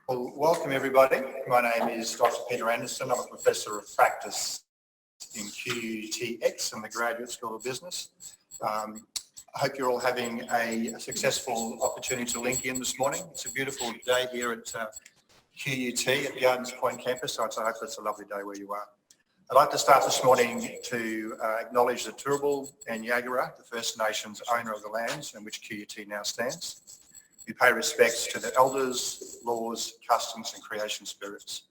Well, welcome everybody. My name is Dr. Peter Anderson. I'm a Professor of Practice in QUTX in the Graduate School of Business. I hope you're all having a successful opportunity to link in this morning. It's a beautiful day here at QUT at Gardens Point campus, so I hope it's a lovely day where you are. I'd like to start this morning to acknowledge the Turrbal and Yagara, the First Nations owner of the lands in which QUT now stands. We pay respects to the elders, laws, customs and creation spirits.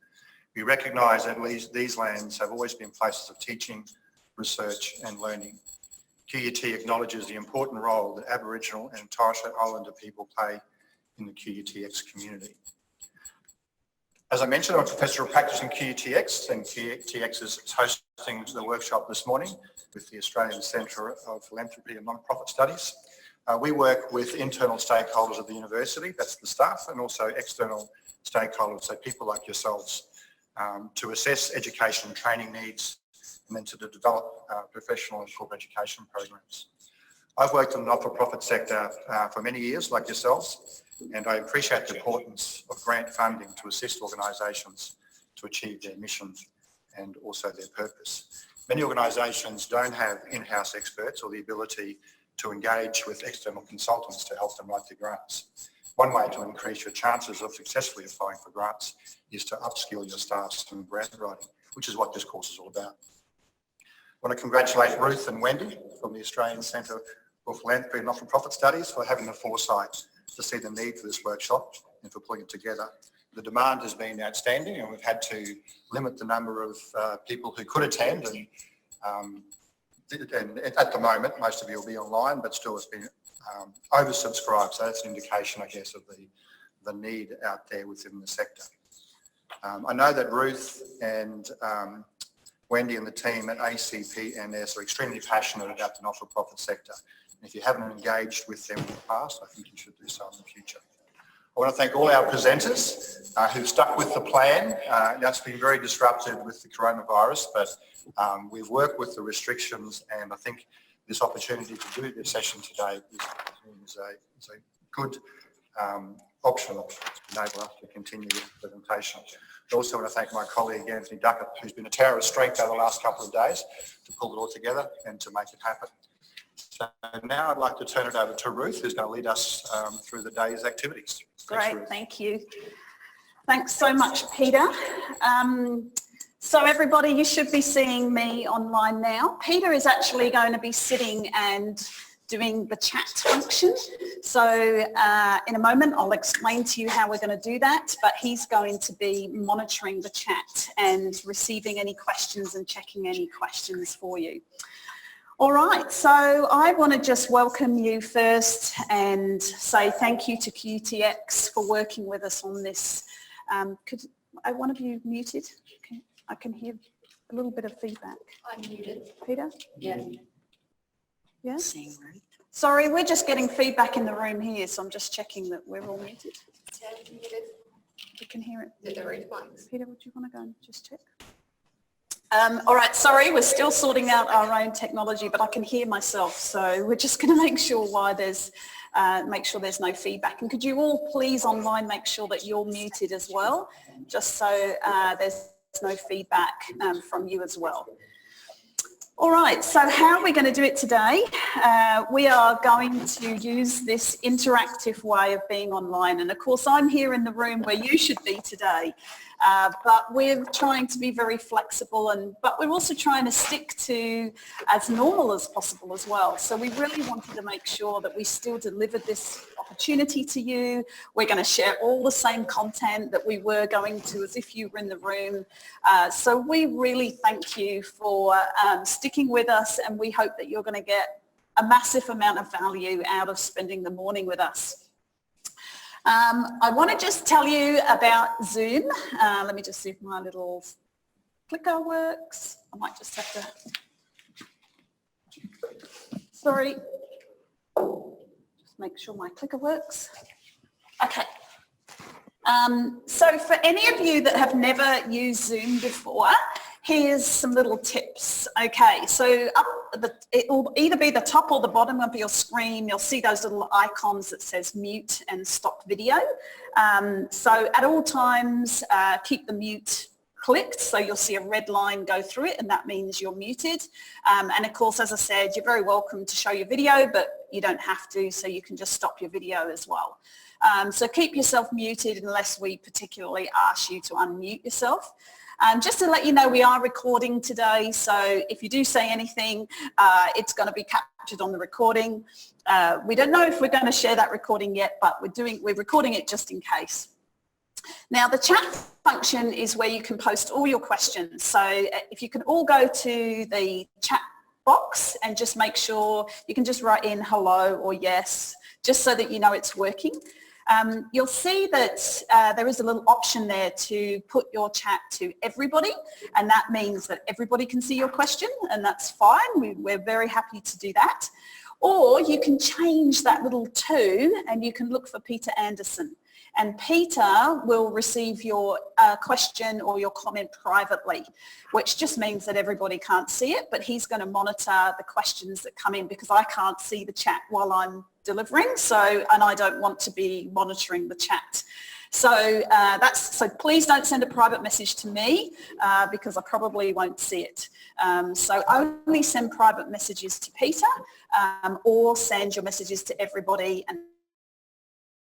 We recognise that these lands have always been places of teaching, research and learning. QUT acknowledges the important role that Aboriginal and Torres Strait Islander people play in the QUTX community. As I mentioned, I'm a Professor of Practice in QUTX, and QUTX is hosting the workshop this morning with the Australian Centre of Philanthropy and Non-Profit Studies. We work with internal stakeholders of the university, that's the staff, and also external stakeholders, so people like yourselves, to assess education and training needs and then to develop professional and corporate education programs. I've worked in the not-for-profit sector for many years, like yourselves, and I appreciate the importance of grant funding to assist organisations to achieve their mission and also their purpose. Many organisations don't have in-house experts or the ability to engage with external consultants to help them write their grants. One way to increase your chances of successfully applying for grants is to upskill your staff in grant writing, which is what this course is all about. I want to congratulate Ruth and Wendy from the Australian Centre for Philanthropy and Not-for-Profit Studies for having the foresight to see the need for this workshop and for putting it together. The demand has been outstanding and we've had to limit the number of people who could attend, and at the moment most of you will be online, but still it's been oversubscribed, so that's an indication, I guess, of the need out there within the sector. I know that Ruth and Wendy and the team at ACPNS are extremely passionate about the not-for-profit sector. And if you haven't engaged with them in the past, I think you should do so in the future. I want to thank all our presenters who've stuck with the plan. That's been very disrupted with the coronavirus, but we've worked with the restrictions, and I think this opportunity to do this session today is a good option to enable us to continue with the presentation. I also want to thank my colleague Anthony Duckett, who's been a tower of strength over the last couple of days to pull it all together and to make it happen. So now I'd like to turn it over to Ruth, who's going to lead us through the day's activities. Great, thank you. Thanks so much, Peter. So everybody, you should be seeing me online now. Peter is actually going to be sitting and doing the chat function. So in a moment, I'll explain to you how we're going to do that, but he's going to be monitoring the chat and receiving any questions and checking any questions for you. All right, so I want to just welcome you first and say thank you to QUTX for working with us on this. Could one of you muted? Okay. I can hear a little bit of feedback. I'm muted. Peter? Yeah. Yeah? Sorry, we're just getting feedback in the room here, so I'm just checking that we're all muted. Muted. You can hear it. Peter, would you want to go and just check? All right, sorry, we're still sorting out our own technology, but I can hear myself, so we're just going to make sure there's no feedback. And could you all please online make sure that you're muted as well, just so there's no feedback from you as well. All right, so how are we going to do it today? We are going to use this interactive way of being online. And of course, I'm here in the room where you should be today. But we're trying to be very flexible, but we're also trying to stick to as normal as possible as well. So we really wanted to make sure that we still delivered this opportunity to you. We're going to share all the same content that we were going to as if you were in the room. So we really thank you for sticking with us, and we hope that you're going to get a massive amount of value out of spending the morning with us. I want to just tell you about Zoom. Let me just see if my little clicker works. I might just have to, sorry, just make sure my clicker works. Okay. So for any of you that have never used Zoom before, here's some little tips. Okay, so up it will either be the top or the bottom of your screen. You'll see those little icons that says mute and stop video. So at all times, keep the mute clicked, so you'll see a red line go through it, and that means you're muted. And of course, as I said, you're very welcome to show your video, but you don't have to, so you can just stop your video as well. So keep yourself muted unless we particularly ask you to unmute yourself. Just to let you know, we are recording today, so if you do say anything, it's going to be captured on the recording. We don't know if we're going to share that recording yet, but we're recording it just in case. Now, the chat function is where you can post all your questions. So if you can all go to the chat box and just make sure you can just write in hello or yes, just so that you know it's working. You'll see that there is a little option there to put your chat to everybody, and that means that everybody can see your question, and that's fine. We're very happy to do that. Or you can change that little to, and you can look for Peter Anderson. And Peter will receive your question or your comment privately, which just means that everybody can't see it, but he's going to monitor the questions that come in because I can't see the chat while I'm delivering, and I don't want to be monitoring the chat. So so please don't send a private message to me because I probably won't see it. So only send private messages to Peter or send your messages to everybody, and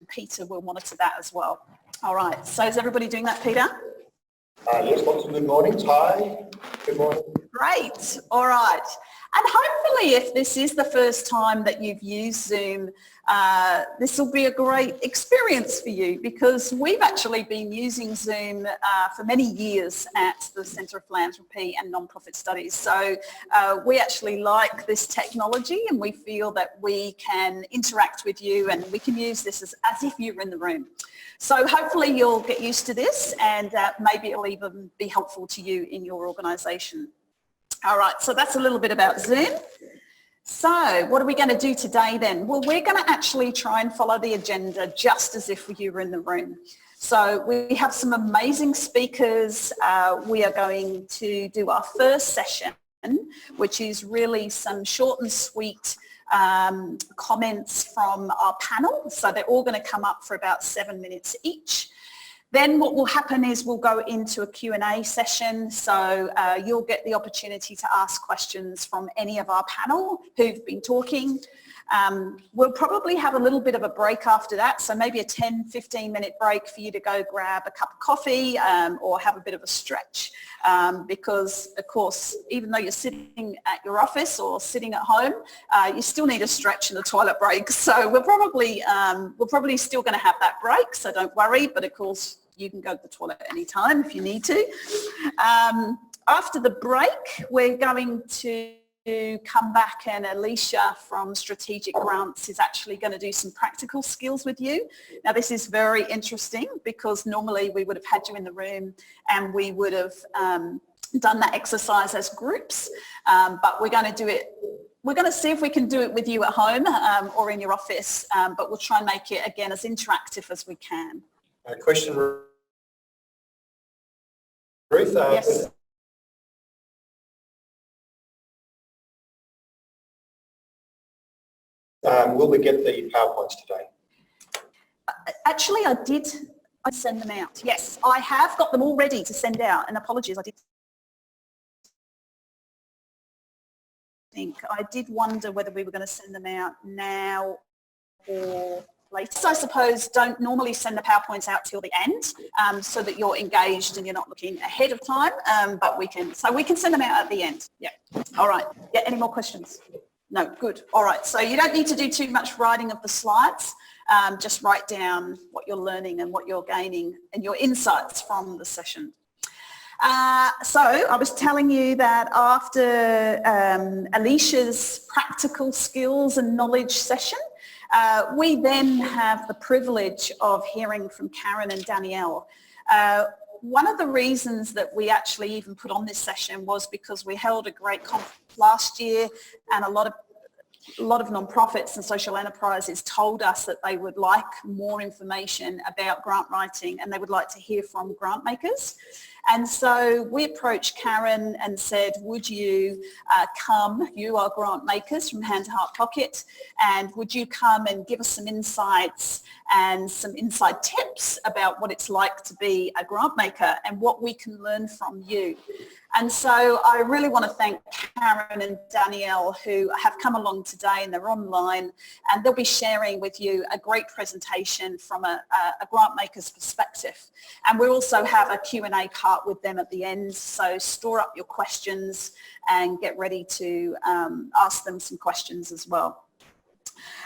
Peter will monitor that as well. All right, so is everybody doing that, Peter? Yes, lots of good mornings. Hi, good morning. Great, all right. And hopefully if this is the first time that you've used Zoom, this will be a great experience for you because we've actually been using Zoom for many years at the Centre of Philanthropy and Nonprofit Studies. So we actually like this technology and we feel that we can interact with you and we can use this as if you're in the room. So hopefully you'll get used to this and maybe it'll even be helpful to you in your organisation. All right, so that's a little bit about Zoom. So what are we going to do today then? Well, we're going to actually try and follow the agenda just as if you were in the room. So we have some amazing speakers. We are going to do our first session, which is really some short and sweet comments from our panel. So they're all going to come up for about 7 minutes each. Then what will happen is we'll go into a Q&A session. So you'll get the opportunity to ask questions from any of our panel who've been talking. We'll probably have a little bit of a break after that. So maybe a 10-15 minute break for you to go grab a cup of coffee or have a bit of a stretch. Because of course, even though you're sitting at your office or sitting at home, you still need a stretch and a toilet break. So we're probably still going to have that break. So don't worry. But of course, you can go to the toilet anytime if you need to. After the break, we're going to come back and Alicia from Strategic Grants is actually going to do some practical skills with you. Now this is very interesting because normally we would have had you in the room and we would have done that exercise as groups, but we're going to do it. We're going to see if we can do it with you at home or in your office, but we'll try and make it again as interactive as we can. Question, Ruth? Yes. Will we get the PowerPoints today? Actually, I send them out. Yes, I have got them all ready to send out, and apologies, I did wonder whether we were going to send them out now or later. So I suppose don't normally send the PowerPoints out till the end so that you're engaged and you're not looking ahead of time, but we can send them out at the end. Yeah. All right. Yeah, any more questions? No, good. All right. So you don't need to do too much writing of the slides. Just write down what you're learning and what you're gaining and your insights from the session. So I was telling you that after Alicia's practical skills and knowledge session, we then have the privilege of hearing from Karen and Danielle. One of the reasons that we actually even put on this session was because we held a great conference last year and a lot of nonprofits and social enterprises told us that they would like more information about grant writing and they would like to hear from grant makers. And so we approached Karen and said, would you come, you are grant makers from Hand to Heart Pocket, and would you come and give us some insights and some inside tips about what it's like to be a grant maker and what we can learn from you. And so I really want to thank Karen and Danielle who have come along today, and they're online, and they'll be sharing with you a great presentation from a grant maker's perspective. And we also have a Q&A part with them at the end, so store up your questions and get ready to ask them some questions as well.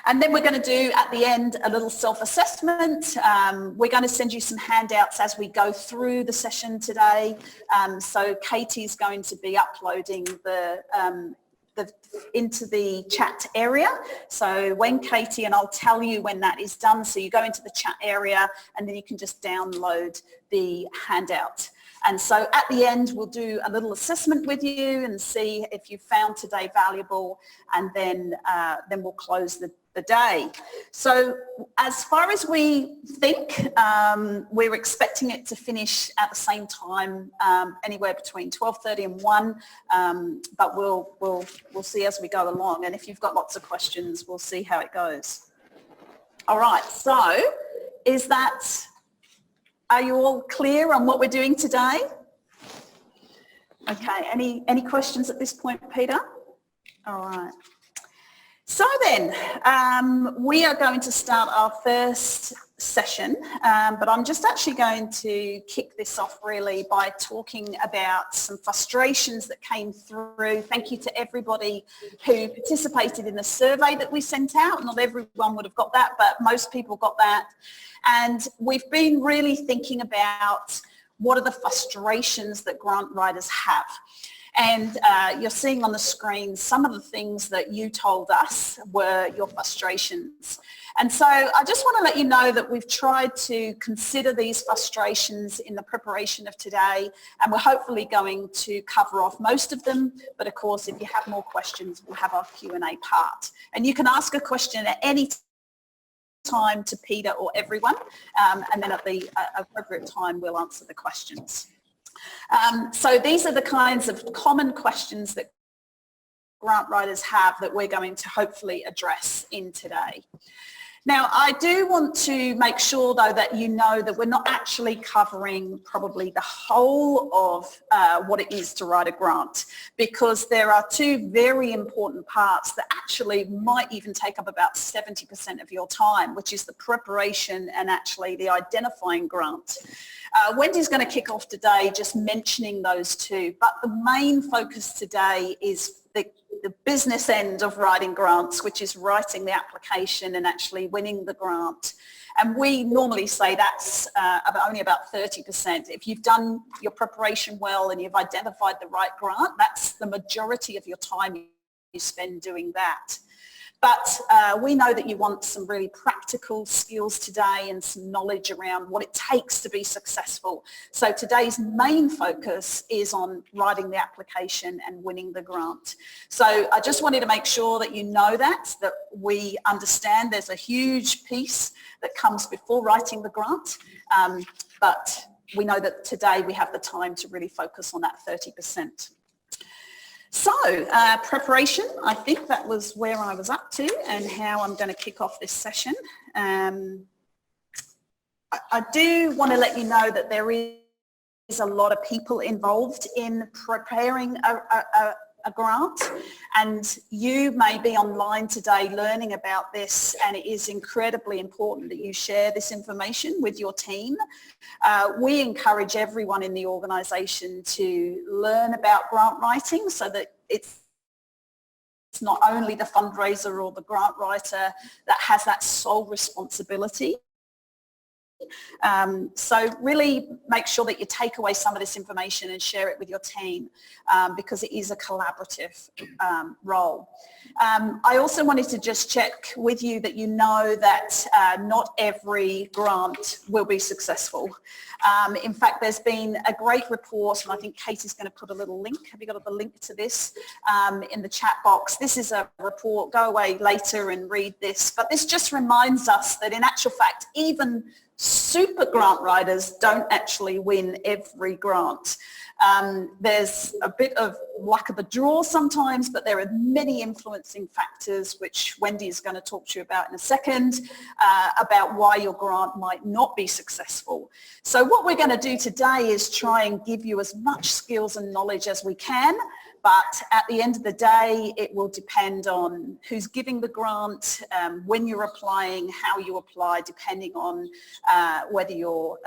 And then we're going to do at the end a little self-assessment. We're going to send you some handouts as we go through the session today. So Katie's going to be uploading into the chat area. So when Katie, and I'll tell you when that is done, so you go into the chat area and then you can just download the handout. And so at the end, we'll do a little assessment with you and see if you found today valuable, and then we'll close the day. So as far as we think, we're expecting it to finish at the same time, anywhere between 12:30 and 1, but we'll see as we go along. And if you've got lots of questions, we'll see how it goes. All right, so are you all clear on what we're doing today? Okay, any questions at this point, Peter? All right. So then, we are going to start our first session, but I'm just actually going to kick this off really by talking about some frustrations that came through. Thank you to everybody who participated in the survey that we sent out. Not everyone would have got that, but most people got that. And we've been really thinking about what are the frustrations that grant writers have. And you're seeing on the screen some of the things that you told us were your frustrations. And so I just want to let you know that we've tried to consider these frustrations in the preparation of today, and we're hopefully going to cover off most of them. But of course, if you have more questions, we'll have our Q&A part. And you can ask a question at any time to Peter or everyone, and then at the appropriate time, we'll answer the questions. So these are the kinds of common questions that grant writers have that we're going to hopefully address in today. Now, I do want to make sure, though, that you know that we're not actually covering probably the whole of what it is to write a grant, because there are two very important parts that actually might even take up about 70% of your time, which is the preparation and actually the identifying grant. Wendy's going to kick off today just mentioning those two, but the main focus today is the business end of writing grants, which is writing the application and actually winning the grant. And we normally say that's only about 30%. If you've done your preparation well and you've identified the right grant, that's the majority of your time you spend doing that. But we know that you want some really practical skills today and some knowledge around what it takes to be successful. So today's main focus is on writing the application and winning the grant. So I just wanted to make sure that you know that we understand there's a huge piece that comes before writing the grant, but we know that today we have the time to really focus on that 30%. So preparation, I think that was where I was up to and how I'm going to kick off this session. I do want to let you know that there is a lot of people involved in preparing a grant, and you may be online today learning about this, and it is incredibly important that you share this information with your team. We encourage everyone in the organisation to learn about grant writing so that it's not only the fundraiser or the grant writer that has that sole responsibility. So really make sure that you take away some of this information and share it with your team, because it is a collaborative role. I also wanted to just check with you that you know that not every grant will be successful. In fact, there's been a great report, and I think Katie's going to put a little link. Have you got the link to this in the chat box? This is a report. Go away later and read this. But this just reminds us that in actual fact, even Super grant writers don't actually win every grant. There's a bit of luck of the draw sometimes, but there are many influencing factors, which Wendy is going to talk to you about in a second, about why your grant might not be successful. So what we're going to do today is try and give you as much skills and knowledge as we can, but at the end of the day, it will depend on who's giving the grant, when you're applying, how you apply, depending on whether you're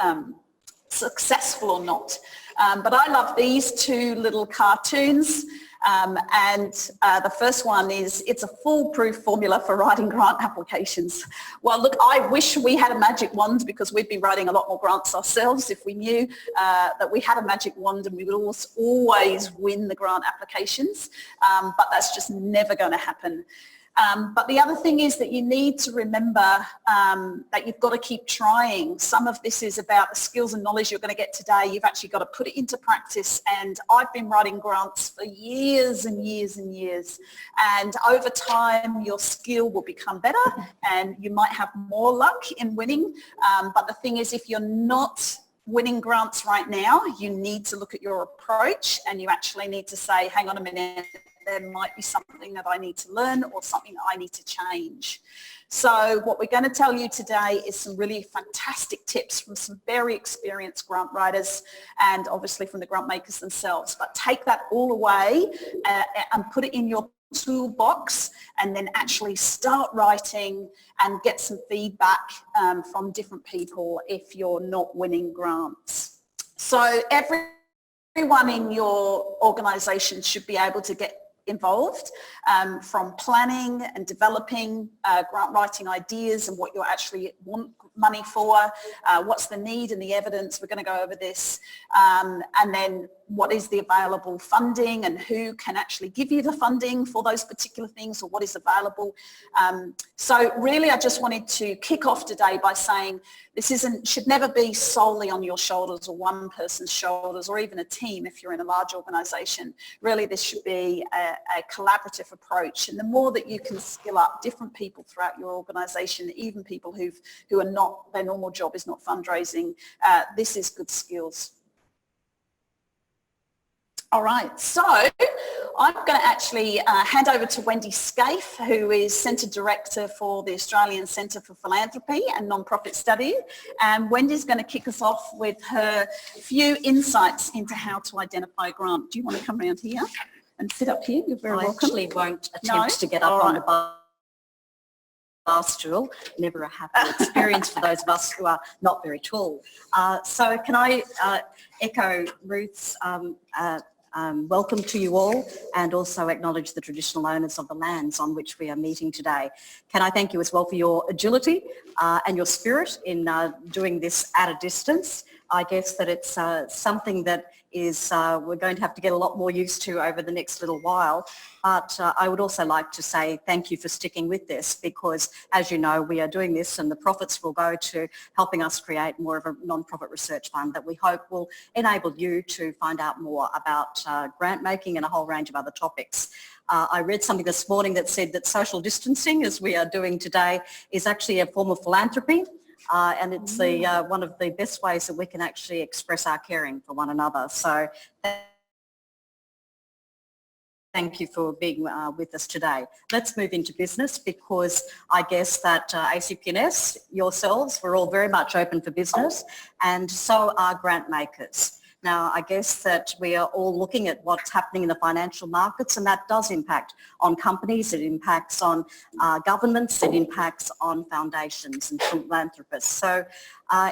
successful or not. But I love these two little cartoons. The first one is, it's a foolproof formula for writing grant applications. Well, look, I wish we had a magic wand, because we'd be writing a lot more grants ourselves if we knew that we had a magic wand and we would always win the grant applications. But that's just never going to happen. But the other thing is that you need to remember that you've got to keep trying. Some of this is about the skills and knowledge you're going to get today. You've actually got to put it into practice. And I've been writing grants for years and years and years. And over time, your skill will become better and you might have more luck in winning. But the thing is, if you're not winning grants right now, you need to look at your approach and you actually need to say, hang on a minute, there might be something that I need to learn or something that I need to change. So what we're going to tell you today is some really fantastic tips from some very experienced grant writers and obviously from the grant makers themselves. But take that all away and put it in your toolbox and then actually start writing and get some feedback from different people if you're not winning grants. So everyone in your organisation should be able to get involved from planning and developing grant writing ideas and what you actually want money for, what's the need and the evidence, we're going to go over this, and then what is the available funding and who can actually give you the funding for those particular things or what is available. So really I just wanted to kick off today by saying this should never be solely on your shoulders or one person's shoulders or even a team if you're in a large organisation. Really this should be a collaborative approach, and the more that you can skill up different people throughout your organisation, even people who are not, their normal job is not fundraising, this is good skills. All right, so I'm going to actually hand over to Wendy Scaife, who is Centre Director for the Australian Centre for Philanthropy and Non-Profit Study. And Wendy's going to kick us off with her few insights into how to identify a grant. Do you want to come around here and sit up here? You're very welcome. I actually won't attempt to get up on the bar stool. Never a happy experience for those of us who are not very tall. So can I echo Ruth's welcome to you all and also acknowledge the traditional owners of the lands on which we are meeting today. Can I thank you as well for your agility and your spirit in doing this at a distance. I guess that it's something that is we're going to have to get a lot more used to over the next little while. But I would also like to say thank you for sticking with this, because as you know, we are doing this and the profits will go to helping us create more of a non-profit research fund that we hope will enable you to find out more about grant making and a whole range of other topics. I read something this morning that said that social distancing, as we are doing today, is actually a form of philanthropy. And it's one of the best ways that we can actually express our caring for one another. So thank you for being with us today. Let's move into business, because I guess that ACP&S, yourselves, we're all very much open for business, and so are grant makers. Now, I guess that we are all looking at what's happening in the financial markets, and that does impact on companies, it impacts on governments, it impacts on foundations and philanthropists. So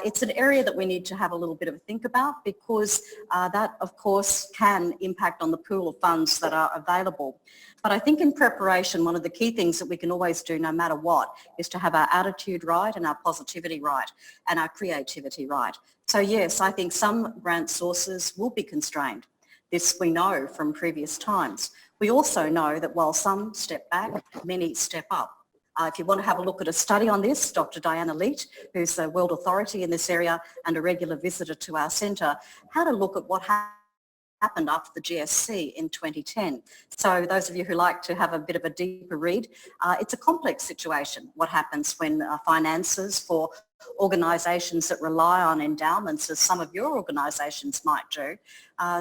it's an area that we need to have a little bit of a think about, because that, of course, can impact on the pool of funds that are available. But I think in preparation, one of the key things that we can always do no matter what is to have our attitude right and our positivity right and our creativity right. So yes, I think some grant sources will be constrained. This we know from previous times. We also know that while some step back, many step up. If you want to have a look at a study on this, Dr. Diana Leet, who's a world authority in this area and a regular visitor to our centre, had a look at what happened after the GFC in 2010. So those of you who like to have a bit of a deeper read, it's a complex situation, what happens when finances for organisations that rely on endowments, as some of your organisations might do.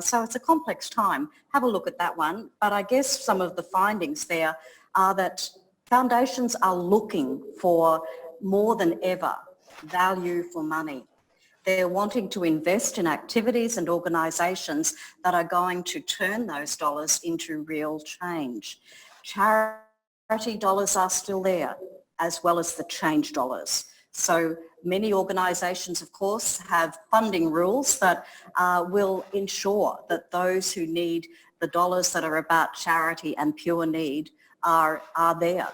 So it's a complex time. Have a look at that one. But I guess some of the findings there are that foundations are looking for more than ever value for money. They're wanting to invest in activities and organisations that are going to turn those dollars into real change. Charity dollars are still there, as well as the change dollars. So many organisations, of course, have funding rules that will ensure that those who need the dollars that are about charity and pure need are there.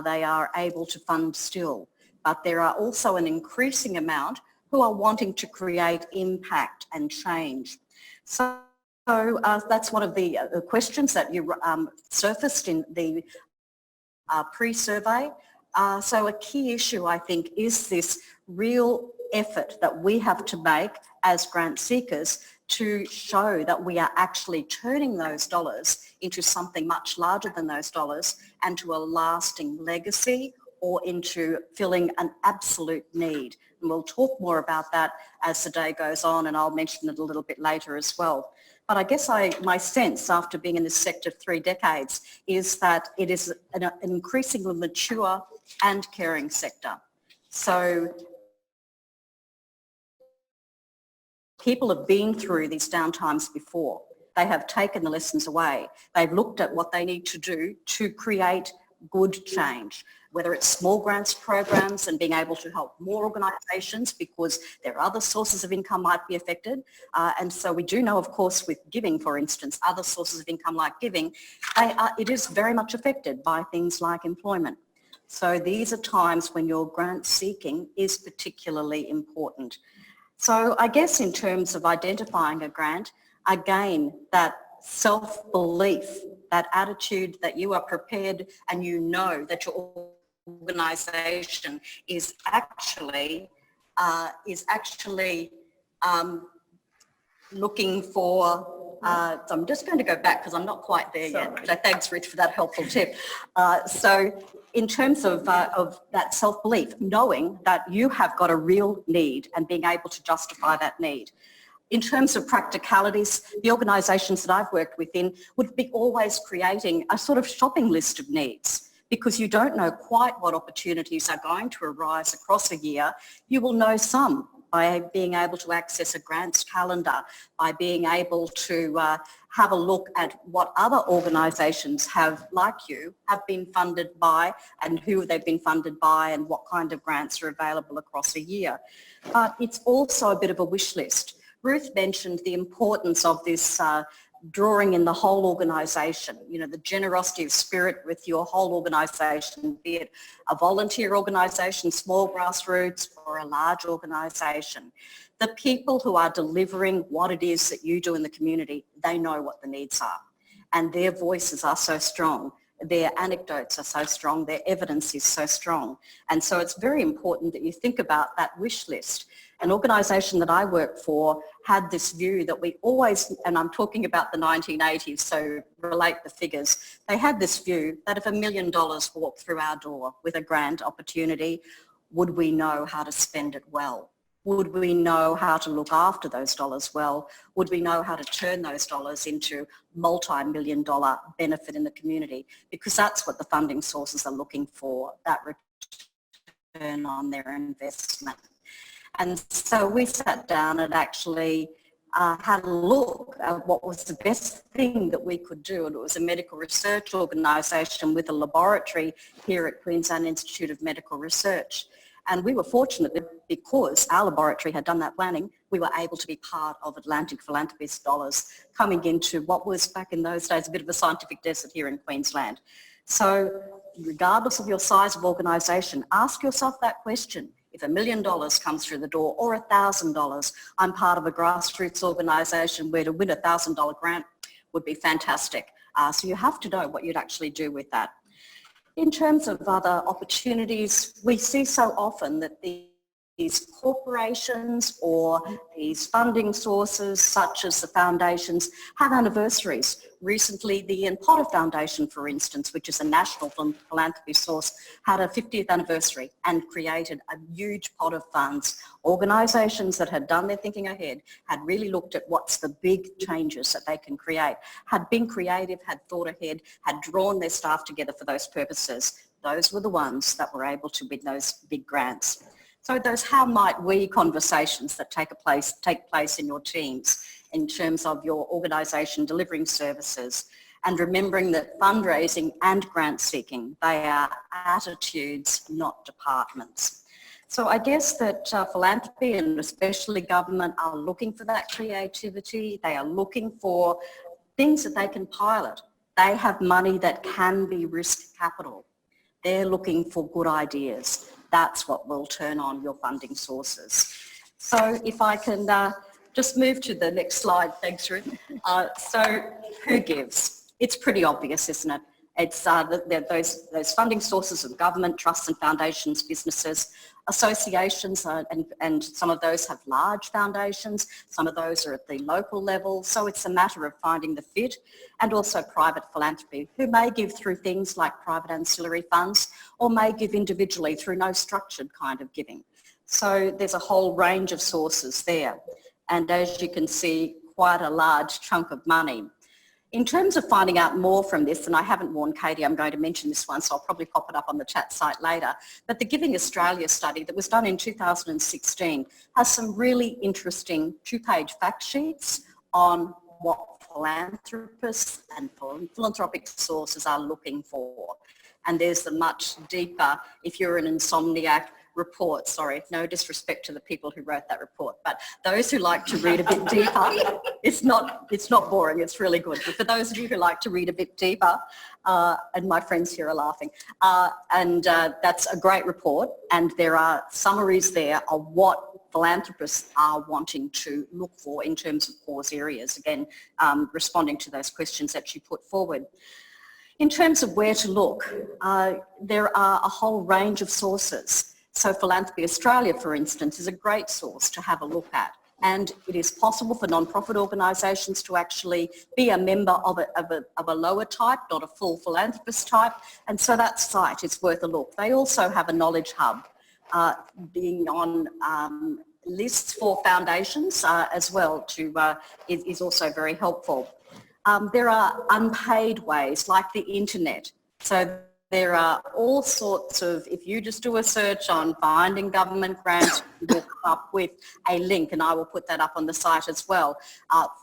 They are able to fund still. But there are also an increasing amount who are wanting to create impact and change. So that's one of the questions that you surfaced in the pre-survey. So a key issue, I think, is this real effort that we have to make as grant seekers to show that we are actually turning those dollars into something much larger than those dollars and to a lasting legacy or into filling an absolute need. And we'll talk more about that as the day goes on, and I'll mention it a little bit later as well. But I guess my sense after being in this sector 3 decades is that it is an increasingly mature and caring sector. So people have been through these downtimes before. They have taken the lessons away. They've looked at what they need to do to create good change, whether it's small grants programs and being able to help more organisations because their other sources of income might be affected. And so we do know, of course, with giving, for instance, other sources of income like giving, it is very much affected by things like employment. So these are times when your grant seeking is particularly important. So I guess in terms of identifying a grant, again, that self-belief, that attitude that you are prepared and you know that your organisation is actually looking for, so I'm just going to go back because I'm not quite there yet. So thanks, Rich, for that helpful tip. So in terms of that self-belief, knowing that you have got a real need and being able to justify that need. In terms of practicalities, the organisations that I've worked within would be always creating a sort of shopping list of needs because you don't know quite what opportunities are going to arise across a year. You will know some by being able to access a grants calendar, by being able to have a look at what other organisations have, like you, have been funded by and who they've been funded by and what kind of grants are available across a year. But it's also a bit of a wish list. Ruth mentioned the importance of this drawing in the whole organisation, you know, the generosity of spirit with your whole organisation, be it a volunteer organisation, small grassroots, or a large organisation. The people who are delivering what it is that you do in the community, they know what the needs are, and their voices are so strong. Their anecdotes are so strong, their evidence is so strong. And so it's very important that you think about that wish list. An organisation that I work for had this view that we always, and I'm talking about the 1980s, so relate the figures, they had this view that if $1 million walked through our door with a grant opportunity, would we know how to spend it well? Would we know how to look after those dollars well? Would we know how to turn those dollars into multi-million-dollar benefit in the community? Because that's what the funding sources are looking for, that return on their investment. And so we sat down and actually had a look at what was the best thing that we could do. And it was a medical research organisation with a laboratory here at Queensland Institute of Medical Research. And we were fortunate that because our laboratory had done that planning, we were able to be part of Atlantic Philanthropy's dollars coming into what was back in those days a bit of a scientific desert here in Queensland. So regardless of your size of organisation, ask yourself that question. If $1 million comes through the door or $1,000, I'm part of a grassroots organisation where to win a $1,000 grant would be fantastic. So you have to know what you'd actually do with that. In terms of other opportunities, we see so often that the these corporations or these funding sources, such as the foundations, have anniversaries. Recently, the Ian Potter Foundation, for instance, which is a national philanthropy source, had a 50th anniversary and created a huge pot of funds. Organisations that had done their thinking ahead, had really looked at what's the big changes that they can create, had been creative, had thought ahead, had drawn their staff together for those purposes. Those were the ones that were able to win those big grants. So those how might we conversations that take place in your teams in terms of your organisation delivering services, and remembering that fundraising and grant seeking, they are attitudes, not departments. So I guess that philanthropy and especially government are looking for that creativity. They are looking for things that they can pilot. They have money that can be risk capital. They're looking for good ideas. That's what will turn on your funding sources. So if I can just move to the next slide, thanks Ruth. So who gives? It's pretty obvious, isn't it? It's those funding sources of government, trusts and foundations, businesses, associations, and some of those have large foundations, some of those are at the local level, so it's a matter of finding the fit, and also private philanthropy, who may give through things like private ancillary funds, or may give individually through no structured kind of giving. So there's a whole range of sources there, and as you can see, quite a large chunk of money. In terms of finding out more from this, and I haven't warned Katie, I'm going to mention this one, so I'll probably pop it up on the chat site later, but the Giving Australia study that was done in 2016 has some really interesting two-page fact sheets on what philanthropists and philanthropic sources are looking for. And there's the much deeper, if you're an insomniac, report, sorry, no disrespect to the people who wrote that report, but those who like to read a bit deeper, it's not boring, it's really good. But for those of you who like to read a bit deeper, and my friends here are laughing, that's a great report, and there are summaries there of what philanthropists are wanting to look for in terms of cause areas, again, responding to those questions that you put forward. In terms of where to look, there are a whole range of sources. So Philanthropy Australia, for instance, is a great source to have a look at. And it is possible for non-profit organisations to actually be a member of a lower type, not a full philanthropist type. And so that site is worth a look. They also have a knowledge hub, being on lists for foundations as well, is also very helpful. There are unpaid ways like the internet. So there are all sorts of, if you just do a search on finding government grants, you will come up with a link, and I will put that up on the site as well.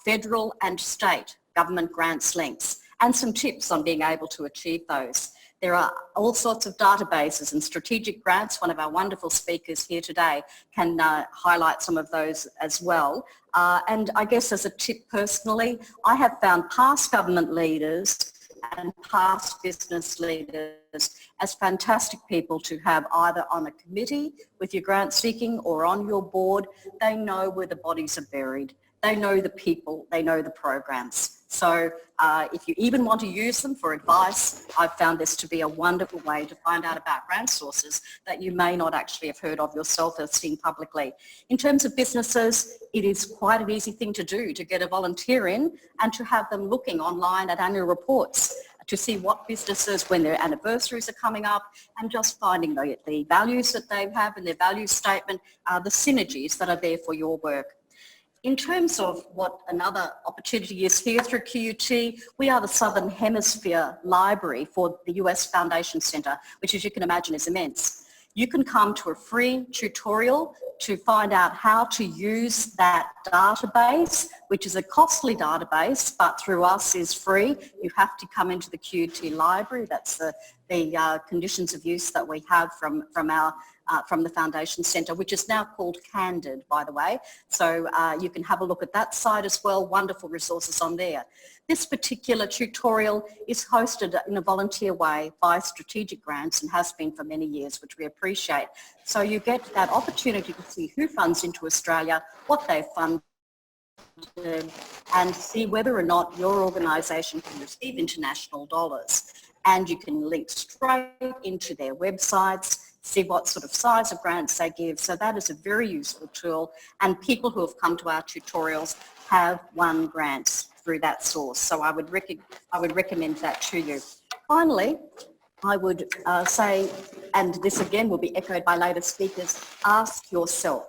Federal and state government grants links, and some tips on being able to achieve those. There are all sorts of databases and strategic grants. One of our wonderful speakers here today can highlight some of those as well. And I guess as a tip personally, I have found past government leaders and past business leaders as fantastic people to have either on a committee with your grant seeking or on your board. They know where the bodies are buried. They know the people, they know the programs. So if you even want to use them for advice, I've found this to be a wonderful way to find out about grant sources that you may not actually have heard of yourself or seen publicly. In terms of businesses, it is quite an easy thing to do to get a volunteer in and to have them looking online at annual reports to see what businesses, when their anniversaries are coming up, and just finding the values that they have in their value statement, the synergies that are there for your work. In terms of what another opportunity is here through QUT, we are the Southern Hemisphere Library for the US Foundation Centre, which as you can imagine is immense. You can come to a free tutorial to find out how to use that database, which is a costly database, but through us is free. You have to come into the QUT library. That's the conditions of use that we have from the Foundation Centre, which is now called Candid, by the way. So you can have a look at that site as well. Wonderful resources on there. This particular tutorial is hosted in a volunteer way by Strategic Grants and has been for many years, which we appreciate. So you get that opportunity to see who funds into Australia, what they fund, and see whether or not your organisation can receive international dollars. And you can link straight into their websites. see what sort of size of grants they give. So that is a very useful tool, and people who have come to our tutorials have won grants through that source. So I would recommend that to you. Finally, I would say, and this again will be echoed by later speakers, ask yourself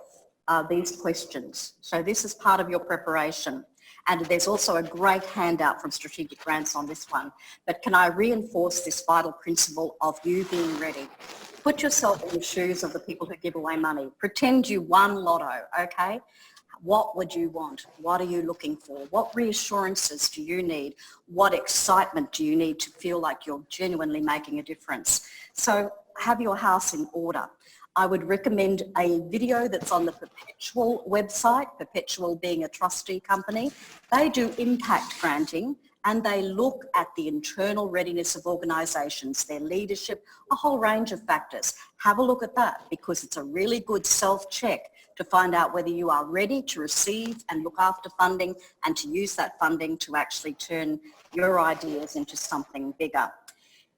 these questions. So this is part of your preparation. And there's also a great handout from Strategic Grants on this one. But can I reinforce this vital principle of you being ready? Put yourself in the shoes of the people who give away money. Pretend you won lotto, okay? What would you want? What are you looking for? What reassurances do you need? What excitement do you need to feel like you're genuinely making a difference? So have your house in order. I would recommend a video that's on the Perpetual website, Perpetual being a trustee company. They do impact granting, and they look at the internal readiness of organisations, their leadership, a whole range of factors. Have a look at that, because it's a really good self-check to find out whether you are ready to receive and look after funding and to use that funding to actually turn your ideas into something bigger.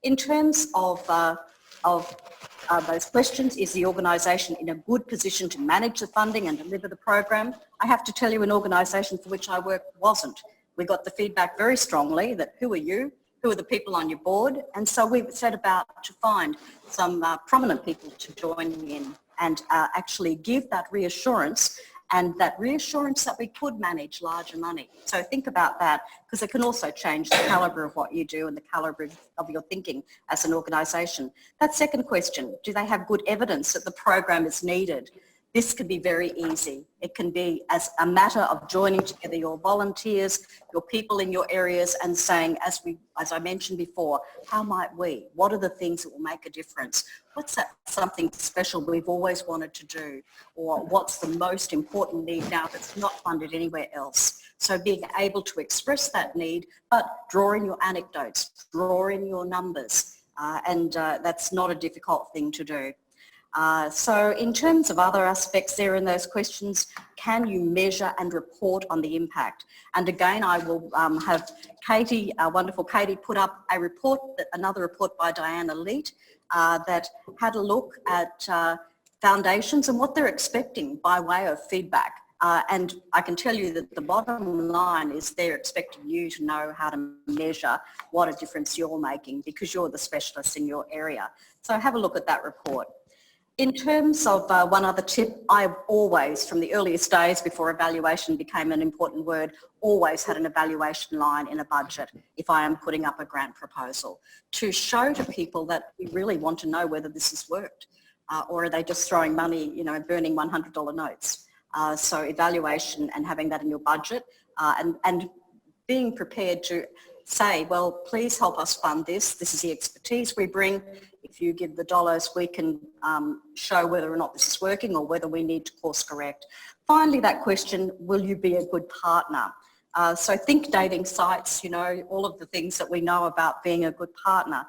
In terms of those questions, is the organisation in a good position to manage the funding and deliver the program? I have to tell you, an organisation for which I work wasn't. We got the feedback very strongly that who are you? Who are the people on your board? And so we set about to find some prominent people to join in and actually give that reassurance, and that reassurance that we could manage larger money. So think about that, because it can also change the calibre of what you do and the calibre of your thinking as an organisation. That second question, do they have good evidence that the program is needed? This can be very easy. It can be as a matter of joining together your volunteers, your people in your areas, and saying, as I mentioned before, how might we? What are the things that will make a difference? What's that something special we've always wanted to do? Or what's the most important need now that's not funded anywhere else? So being able to express that need, but draw in your anecdotes, draw in your numbers, and that's not a difficult thing to do. So in terms of other aspects there in those questions, can you measure and report on the impact? And again, I will have Katie, wonderful Katie, put up a report, another report by Diana Leet, that had a look at foundations and what they're expecting by way of feedback. And I can tell you that the bottom line is they're expecting you to know how to measure what a difference you're making, because you're the specialist in your area. So have a look at that report. In terms of one other tip, I've always, from the earliest days before evaluation became an important word, always had an evaluation line in a budget if I am putting up a grant proposal, to show to people that we really want to know whether this has worked, or are they just throwing money, you know, burning $100 notes. So evaluation and having that in your budget, and being prepared to say, well, please help us fund this. This is the expertise we bring. If you give the dollars, we can show whether or not this is working or whether we need to course correct. Finally, that question, will you be a good partner? So think dating sites, you know, all of the things that we know about being a good partner.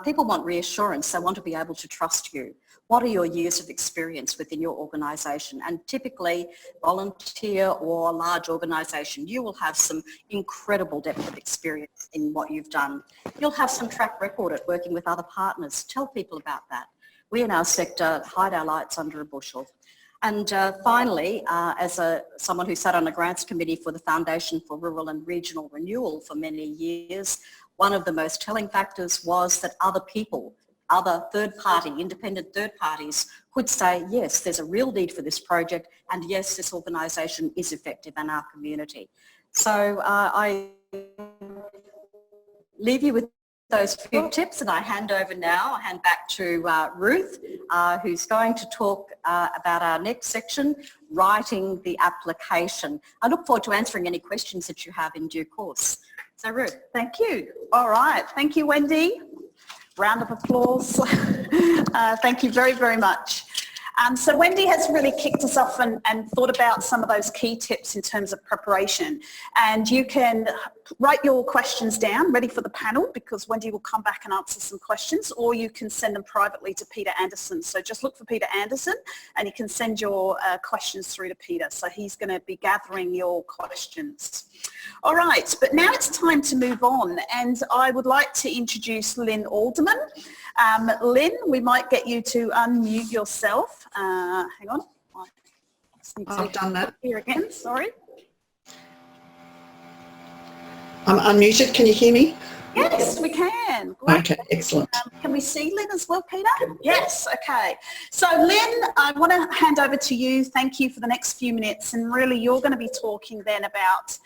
People want reassurance. They want to be able to trust you. What are your years of experience within your organisation? And typically, volunteer or large organisation, you will have some incredible depth of experience in what you've done. You'll have some track record at working with other partners. Tell people about that. We in our sector hide our lights under a bushel. And finally, as someone who sat on a grants committee for the Foundation for Rural and Regional Renewal for many years, one of the most telling factors was that other people, other third-party, independent third parties could say, yes, there's a real need for this project, and yes, this organisation is effective in our community. So I leave you with those few tips, and I hand back to Ruth, who's going to talk about our next section, writing the application. I look forward to answering any questions that you have in due course. So Ruth, thank you. All right, thank you, Wendy. Round of applause. Thank you very, very much. So Wendy has really kicked us off and thought about some of those key tips in terms of preparation. And you can write your questions down, ready for the panel, because Wendy will come back and answer some questions, or you can send them privately to Peter Anderson. So just look for Peter Anderson and you can send your questions through to Peter. So he's going to be gathering your questions. All right, but now it's time to move on, and I would like to introduce Lynn Alderman. Lynn, we might get you to unmute yourself. Hang on. I've done that. Here again, sorry. I'm unmuted. Can you hear me? Yes, we can. Great. Okay, excellent. Can we see Lynn as well, Peter? Yes, okay. So Lynn, I want to hand over to you. Thank you for the next few minutes. And really, you're going to be talking then about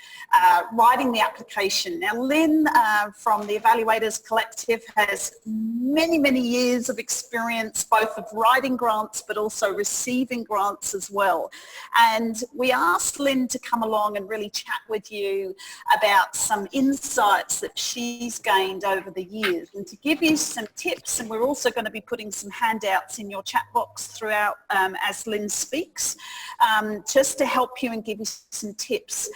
writing the application. Now, Lynn from the Evaluators Collective has many, many years of experience, both of writing grants, but also receiving grants as well. And we asked Lynn to come along and really chat with you about some insights that she's gained over the years, and to give you some tips, and we're also going to be putting some handouts in your chat box throughout as Lynn speaks, just to help you and give you some tips.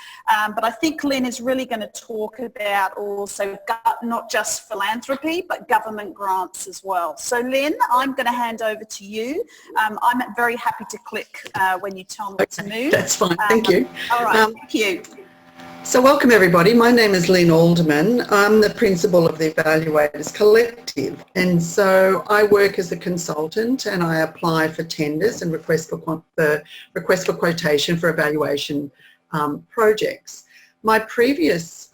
But I think Lynn is really going to talk about also not just philanthropy, but government grants as well. So Lynn, I'm going to hand over to you. I'm very happy to click when you tell me to move. That's fine, thank you. All right, thank you. So welcome everybody. My name is Lynn Alderman. I'm the principal of the Evaluators Collective, and so I work as a consultant and I apply for tenders and request for quotation for evaluation projects. My previous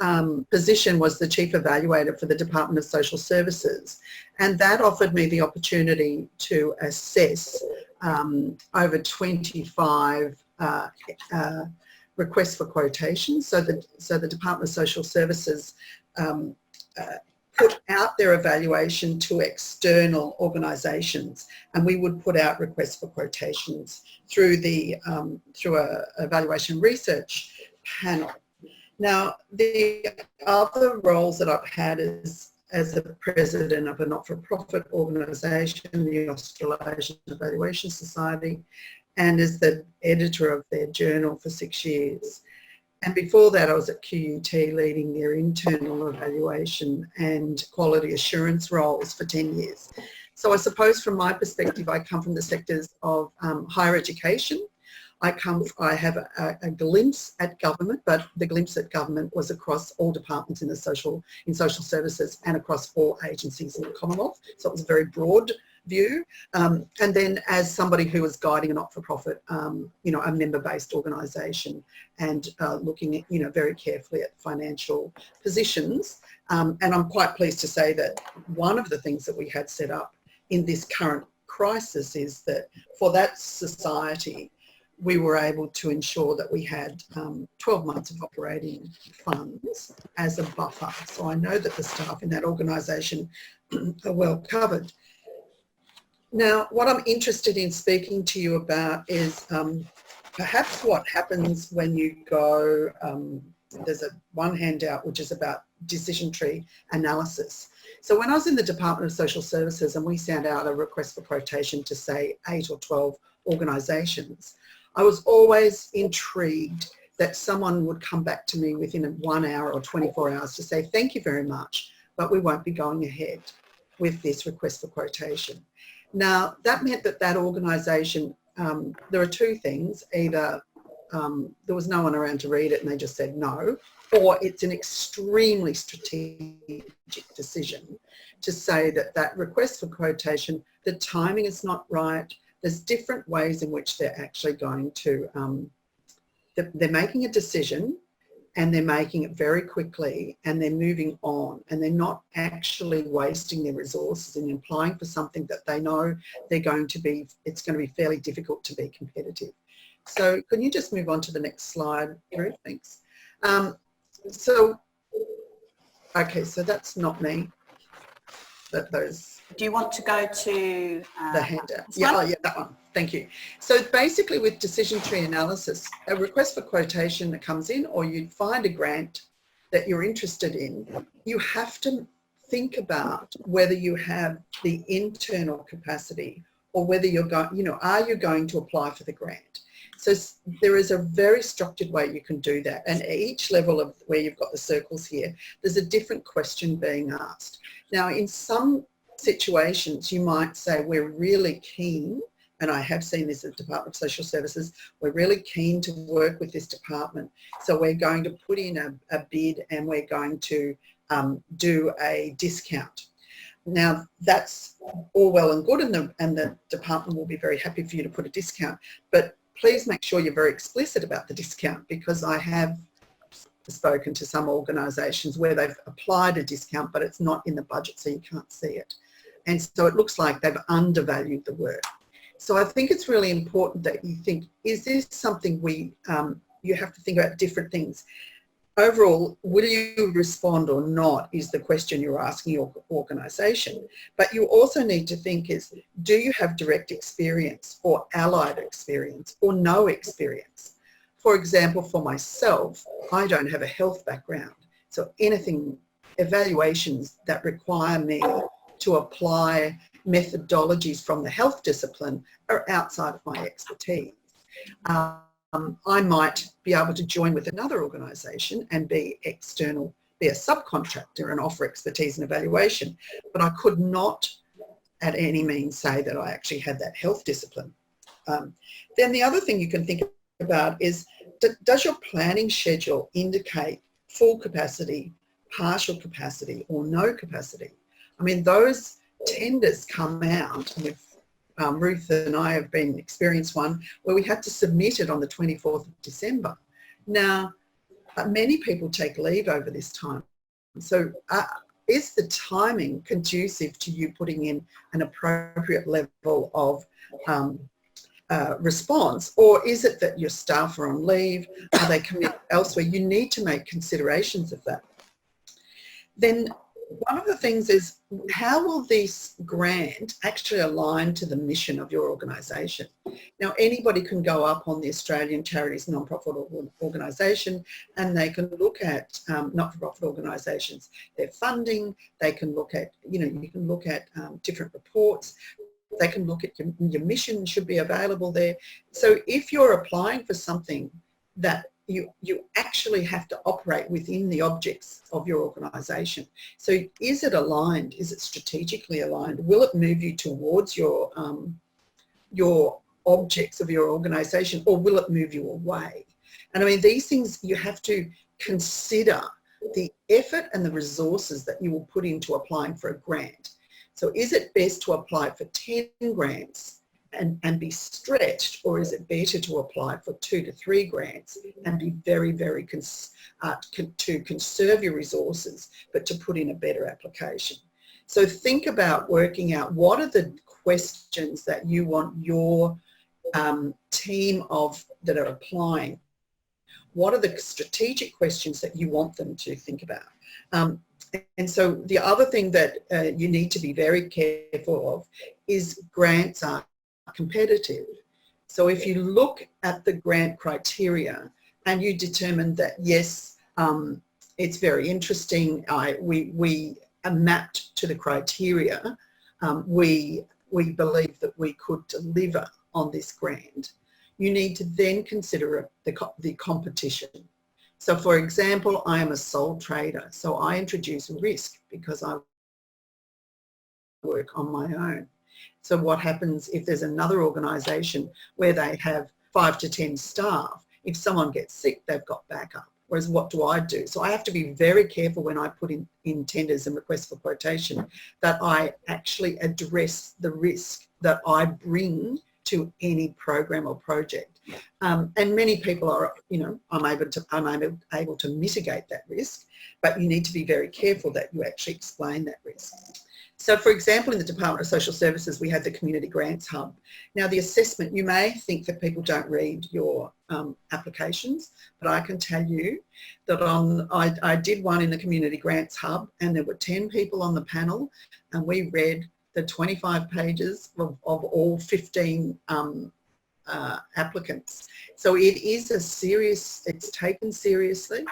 position was the Chief Evaluator for the Department of Social Services, and that offered me the opportunity to assess over 25 requests for quotations. So the Department of Social Services put out their evaluation to external organisations, and we would put out requests for quotations through a evaluation research panel. Now, the other roles that I've had is as the president of a not-for-profit organisation, the Australasian Evaluation Society, and as the editor of their journal for 6 years. And before that, I was at QUT leading their internal evaluation and quality assurance roles for 10 years. So I suppose from my perspective, I come from the sectors of higher education. I have a glimpse at government, but the glimpse at government was across all departments in social services and across all agencies in the Commonwealth. So it was a very broad view. And then as somebody who was guiding a not-for-profit, a member-based organisation, and looking at, very carefully at financial positions. And I'm quite pleased to say that one of the things that we had set up in this current crisis is that for that society, we were able to ensure that we had 12 months of operating funds as a buffer. So I know that the staff in that organisation are well covered. Now, what I'm interested in speaking to you about is perhaps what happens when you go, there's one handout which is about decision tree analysis. So when I was in the Department of Social Services and we sent out a request for quotation to say 8 or 12 organisations, I was always intrigued that someone would come back to me within 1 hour or 24 hours to say, thank you very much, but we won't be going ahead with this request for quotation. Now, that meant that organisation, there are two things. Either there was no one around to read it and they just said no, or it's an extremely strategic decision to say that that request for quotation, the timing is not right. There's different ways in which they're actually going to, they're making a decision and they're making it very quickly and they're moving on, and they're not actually wasting their resources in applying for something that they know it's going to be fairly difficult to be competitive. So can you just move on to the next slide, Ruth? Thanks. Okay, so that's not me. Do you want to go to the handout? Yeah, that one. Thank you. So basically with decision tree analysis, a request for quotation that comes in, or you find a grant that you're interested in, you have to think about whether you have the internal capacity or whether you're going, you know, are you going to apply for the grant? So there is a very structured way you can do that. And at each level of where you've got the circles here, there's a different question being asked. Now, in some situations, you might say, we're really keen, and I have seen this at the Department of Social Services, we're really keen to work with this department. So we're going to put in a bid and we're going to do a discount. Now, that's all well and good, and the department will be very happy for you to put a discount, but please make sure you're very explicit about the discount, because I have spoken to some organisations where they've applied a discount but it's not in the budget, so you can't see it. And so it looks like they've undervalued the work. So I think it's really important that you think, is this something you have to think about different things. Overall, will you respond or not is the question you're asking your organisation. But you also need to think is, do you have direct experience or allied experience or no experience? For example, for myself, I don't have a health background. So anything, evaluations that require me to apply methodologies from the health discipline are outside of my expertise. I might be able to join with another organisation and be external, be a subcontractor and offer expertise and evaluation, but I could not at any means say that I actually had that health discipline. Then the other thing you can think about is, does your planning schedule indicate full capacity, partial capacity or no capacity? I mean, those tenders come out, and Ruth and I have been experienced one where we had to submit it on the 24th of December. Now, many people take leave over this time. So is the timing conducive to you putting in an appropriate level of response, or is it that your staff are on leave? Are they committed elsewhere? You need to make considerations of that. Then one of the things is, how will this grant actually align to the mission of your organisation? Now, anybody can go up on the Australian Charities Non-Profit Organisation and they can look at not-for-profit organisations, their funding, they can look at, you know, you can look at different reports, they can look at your mission should be available there. So if you're applying for something that you actually have to operate within the objects of your organisation. So is it aligned? Is it strategically aligned? Will it move you towards your objects of your organisation, or will it move you away? And I mean, these things you have to consider the effort and the resources that you will put into applying for a grant. So is it best to apply for 10 grants and be stretched, or is it better to apply for 2 to 3 grants and be very, very to conserve your resources, but to put in a better application? So think about working out what are the questions that you want your team that are applying. What are the strategic questions that you want them to think about? And so the other thing that you need to be very careful of is grants are competitive. So if you look at the grant criteria and you determine that, yes, it's very interesting, we are mapped to the criteria, we believe that we could deliver on this grant, you need to then consider the competition. So for example, I am a sole trader, so I introduce risk because I work on my own. So what happens if there's another organisation where they have 5 to 10 staff? If someone gets sick, they've got backup. Whereas what do I do? So I have to be very careful when I put in tenders and requests for quotation that I actually address the risk that I bring to any program or project. And many people are, you know, I'm able to mitigate that risk, but you need to be very careful that you actually explain that risk. So for example, in the Department of Social Services, we have the Community Grants Hub. Now the assessment, you may think that people don't read your applications, but I can tell you that I did one in the Community Grants Hub and there were 10 people on the panel and we read the 25 pages of all 15 applicants. So it is it's taken seriously,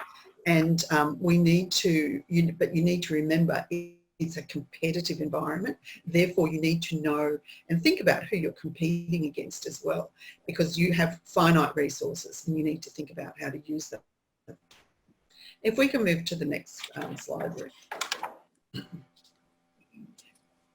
and we need to, but you need to remember, it it's a competitive environment. Therefore, you need to know and think about who you're competing against as well, because you have finite resources and you need to think about how to use them. If we can move to the next slide, Ruth.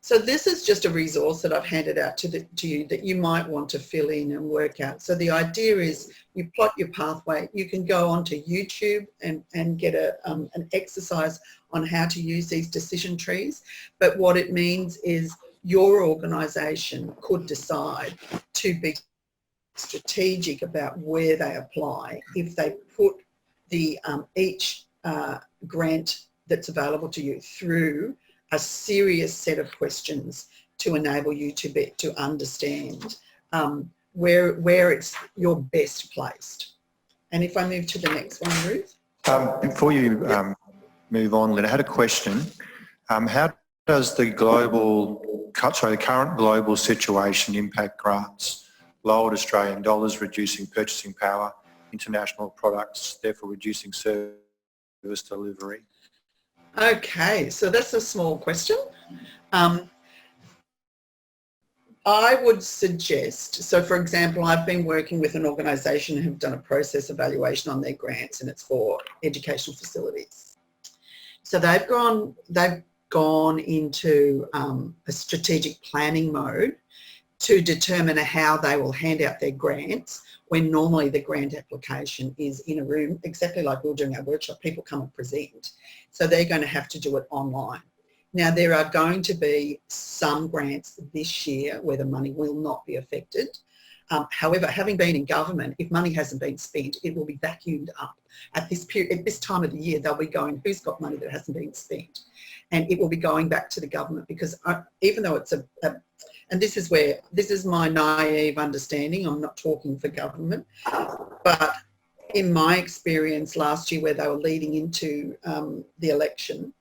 So this is just a resource that I've handed out to you that you might want to fill in and work out. So the idea is you plot your pathway. You can go onto YouTube and get an exercise on how to use these decision trees. But what it means is your organisation could decide to be strategic about where they apply if they put the each grant that's available to you through a serious set of questions to enable you to understand where it's you're best placed. And if I move to the next one, Ruth. Before you move on, Lynn, I had a question. How does the current global situation impact grants? Lowered Australian dollars, reducing purchasing power, international products, therefore reducing service delivery. Okay, so that's a small question. I would suggest, so for example, I've been working with an organisation who've done a process evaluation on their grants, and it's for educational facilities. So they've gone into a strategic planning mode to determine how they will hand out their grants, when normally the grant application is in a room, exactly like we were doing our workshop. People come and present. So they're going to have to do it online. Now, there are going to be some grants this year where the money will not be affected. However, having been in government, if money hasn't been spent, it will be vacuumed up. At this period, at this time of the year, they'll be going, who's got money that hasn't been spent? And it will be going back to the government, because even though it's and this is my naive understanding, I'm not talking for government, but in my experience last year where they were leading into the election,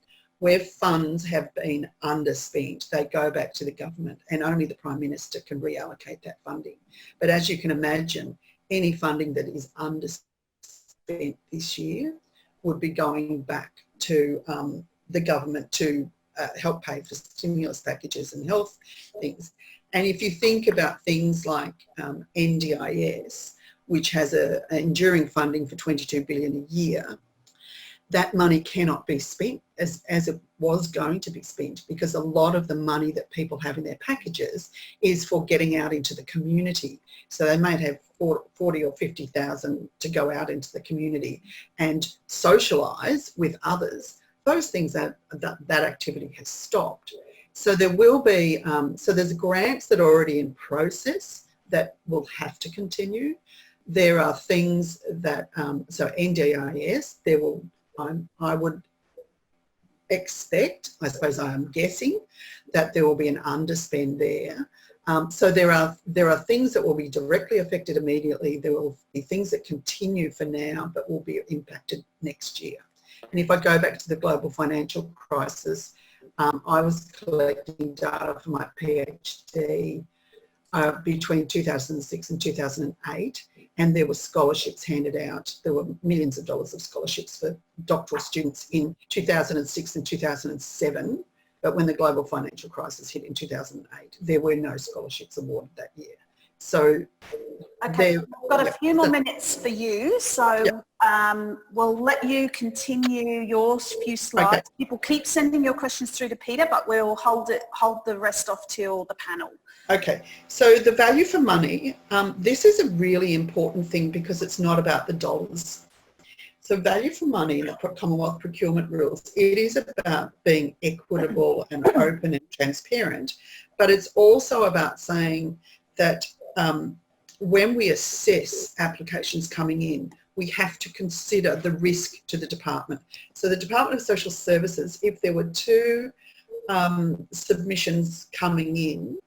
where funds have been underspent, they go back to the government, and only the Prime Minister can reallocate that funding. But as you can imagine, any funding that is underspent this year would be going back to the government to help pay for stimulus packages and health things. And if you think about things like NDIS, which has an enduring funding for $22 billion a year, that money cannot be spent as it was going to be spent, because a lot of the money that people have in their packages is for getting out into the community. So they might have 40 or 50,000 to go out into the community and socialise with others. Those things, that activity has stopped. So there will be, so there's grants that are already in process that will have to continue. There are things that, so NDIS, there will, I would expect, I suppose I am guessing, that there will be an underspend there. So there are things that will be directly affected immediately. There will be things that continue for now but will be impacted next year. And if I go back to the global financial crisis, I was collecting data for my PhD between 2006 and 2008, and there were scholarships handed out. There were millions of dollars of scholarships for doctoral students in 2006 and 2007, but when the global financial crisis hit in 2008, there were no scholarships awarded that year. So okay, we've got a few more minutes for you, so we'll let you continue your few slides. Okay. People keep sending your questions through to Peter, but we'll hold the rest off till the panel. Okay, so the value for money, this is a really important thing because it's not about the dollars. So value for money in the Commonwealth procurement rules, it is about being equitable and open and transparent, but it's also about saying that when we assess applications coming in, we have to consider the risk to the department. So the Department of Social Services, if there were two submissions coming in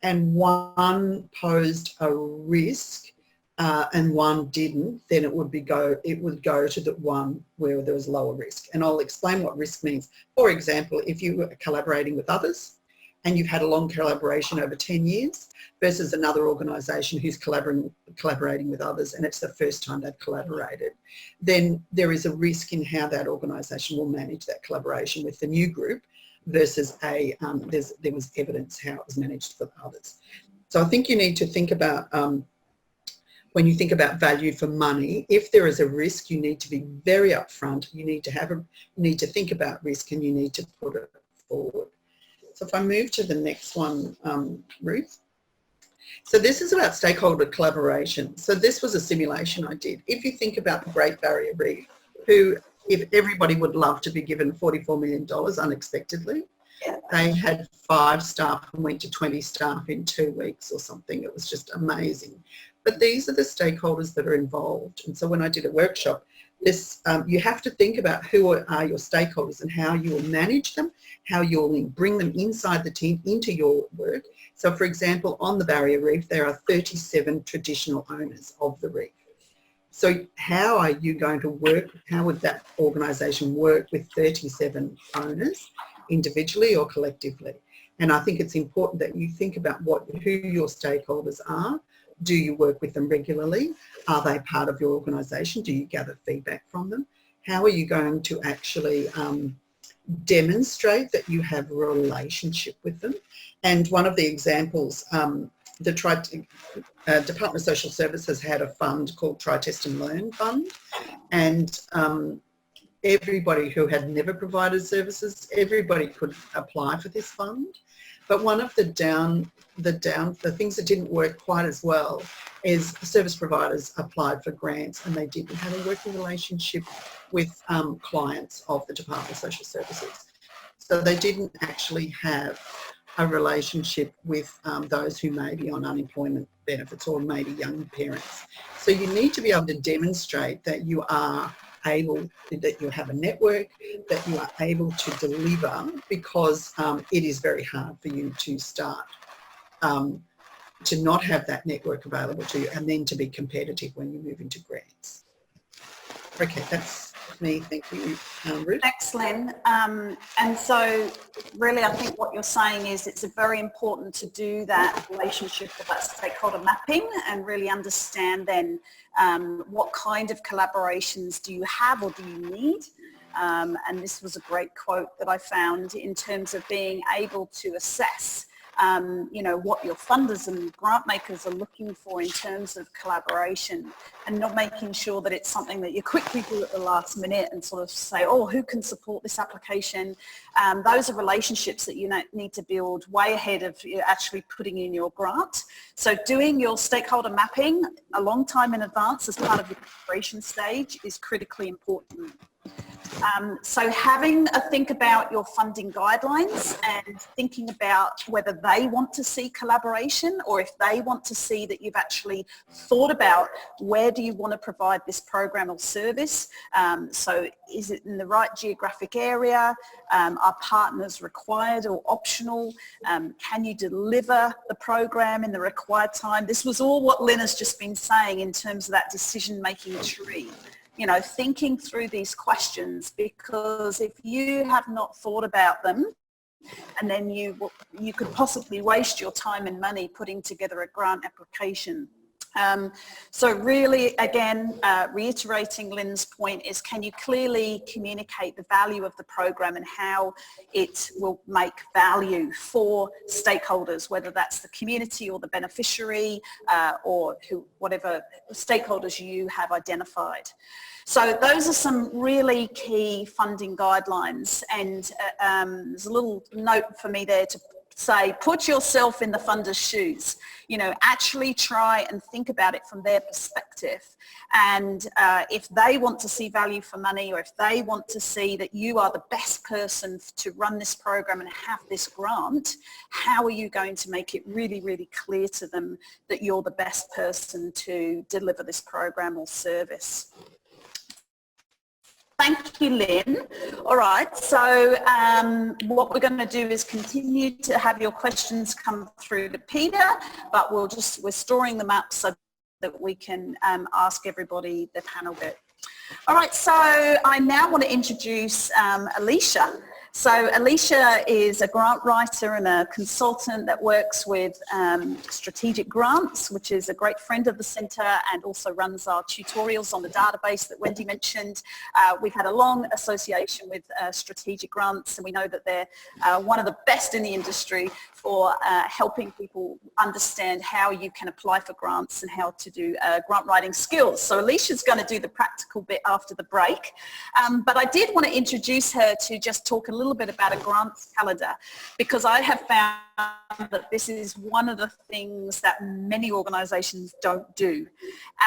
and one posed a risk and one didn't, then it would go to the one where there was lower risk. And I'll explain what risk means. For example, if you were collaborating with others and you've had a long collaboration over 10 years versus another organisation who's collaborating with others and it's the first time they've collaborated, then there is a risk in how that organisation will manage that collaboration with the new group versus there was evidence how it was managed for others. So I think you need to think about, when you think about value for money, if there is a risk, you need to be very upfront. You need to think about risk, and you need to put it forward. So if I move to the next one, Ruth. So this is about stakeholder collaboration. So this was a simulation I did. If you think about the Great Barrier Reef, if everybody would love to be given $44 million unexpectedly, they had 5 staff and went to 20 staff in 2 weeks or something. It was just amazing. But these are the stakeholders that are involved. And so when I did a workshop, you have to think about who are your stakeholders and how you will manage them, how you'll bring them inside the team into your work. So for example, on the Barrier Reef, there are 37 traditional owners of the reef. So how are you going to work, how would that organisation work with 37 owners, individually or collectively? And I think it's important that you think about who your stakeholders are. Do you work with them regularly? Are they part of your organisation? Do you gather feedback from them? How are you going to actually demonstrate that you have a relationship with them? And one of the examples, the Department of Social Services had a fund called Try, Test and Learn Fund, and everybody who had never provided services, everybody could apply for this fund. But one of the things that didn't work quite as well is service providers applied for grants and they didn't have a working relationship with clients of the Department of Social Services. So they didn't actually have a relationship with those who may be on unemployment benefits or maybe young parents. So you need to be able to demonstrate that you are that you have a network, that you are able to deliver, because it is very hard for you to start to not have that network available to you and then to be competitive when you move into grants. Okay, that's me. Thank you, Ruth. Thanks, Len. And so really I think what you're saying is it's very important to do that relationship with that stakeholder mapping and really understand then what kind of collaborations do you have or do you need. And this was a great quote that I found in terms of being able to assess what your funders and grant makers are looking for in terms of collaboration, and not making sure that it's something that you quickly do at the last minute and sort of say, oh, who can support this application? Those are relationships that you need to build way ahead of you actually putting in your grant. So doing your stakeholder mapping a long time in advance as part of your preparation stage is critically important. So having a think about your funding guidelines and thinking about whether they want to see collaboration or if they want to see that you've actually thought about where do you want to provide this program or service. So is it in the right geographic area? Are partners required or optional? Can you deliver the program in the required time? This was all what Lynn has just been saying in terms of that decision-making tree. Thinking through these questions, because if you have not thought about them, and then you could possibly waste your time and money putting together a grant application. So really, again, reiterating Lynn's point is, can you clearly communicate the value of the program and how it will make value for stakeholders, whether that's the community or the beneficiary or whatever stakeholders you have identified. So those are some really key funding guidelines, and there's a little note for me there to say, put yourself in the funder's shoes, actually try and think about it from their perspective. And if they want to see value for money, or if they want to see that you are the best person to run this program and have this grant, how are you going to make it really, really clear to them that you're the best person to deliver this program or service? Thank you, Lynn. All right, so what we're going to do is continue to have your questions come through to Peter, but we're storing them up so that we can ask everybody the panel bit. All right, so I now want to introduce Alicia. So Alicia is a grant writer and a consultant that works with strategic grants, which is a great friend of the centre, and also runs our tutorials on the database that Wendy mentioned. We've had a long association with strategic grants, and we know that they're one of the best in the industry for helping people understand how you can apply for grants and how to do grant writing skills. So Alicia's going to do the practical bit after the break, but I did want to introduce her to just talk a little bit about a grants calendar, because I have found that this is one of the things that many organisations don't do.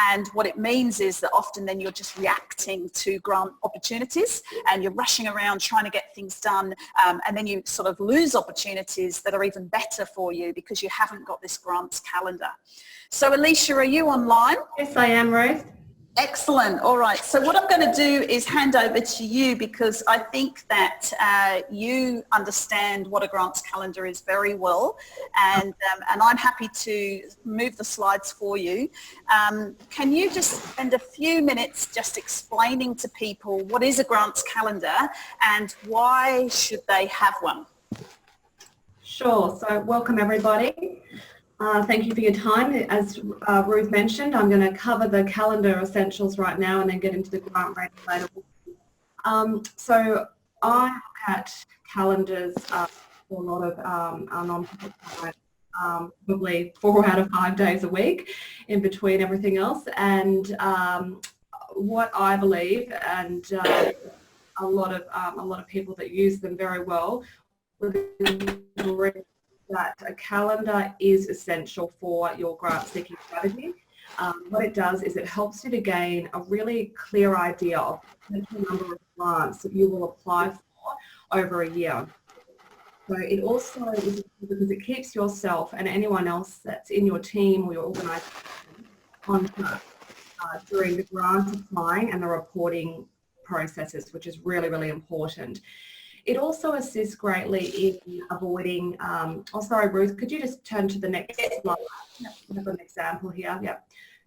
And what it means is that often then you're just reacting to grant opportunities and you're rushing around trying to get things done, and then you sort of lose opportunities that are even better for you because you haven't got this grants calendar. So Alicia, are you online? Yes, I am, Ruth. Excellent. All right. So what I'm going to do is hand over to you, because I think that you understand what a grants calendar is very well, and I'm happy to move the slides for you. Can you just spend a few minutes just explaining to people what is a grants calendar and why should they have one? Sure. So welcome everybody. Thank you for your time. As Ruth mentioned, I'm going to cover the calendar essentials right now and then get into the grant rating later. So I look at calendars for a lot of our non-profit clients, probably 4 out of 5 days a week in between everything else. And what I believe, and a lot of people that use them very well, that a calendar is essential for your grant seeking strategy. What it does is it helps you to gain a really clear idea of the number of grants that you will apply for over a year. So it also is because it keeps yourself and anyone else that's in your team or your organisation on track during the grant applying and the reporting processes, which is really, really important. It also assists greatly in avoiding, oh sorry Ruth, could you just turn to the next slide? I've got an example here, yeah.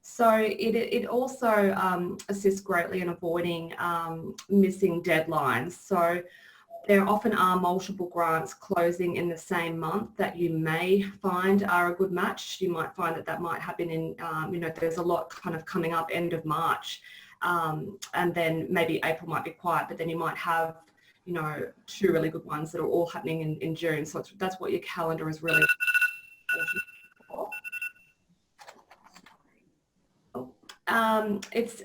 So it also assists greatly in avoiding missing deadlines. So there often are multiple grants closing in the same month that you may find are a good match. You might find that might happen in, there's a lot kind of coming up end of March, and then maybe April might be quiet, but then you might have 2 really good ones that are all happening in June. So that's what your calendar is really for. It's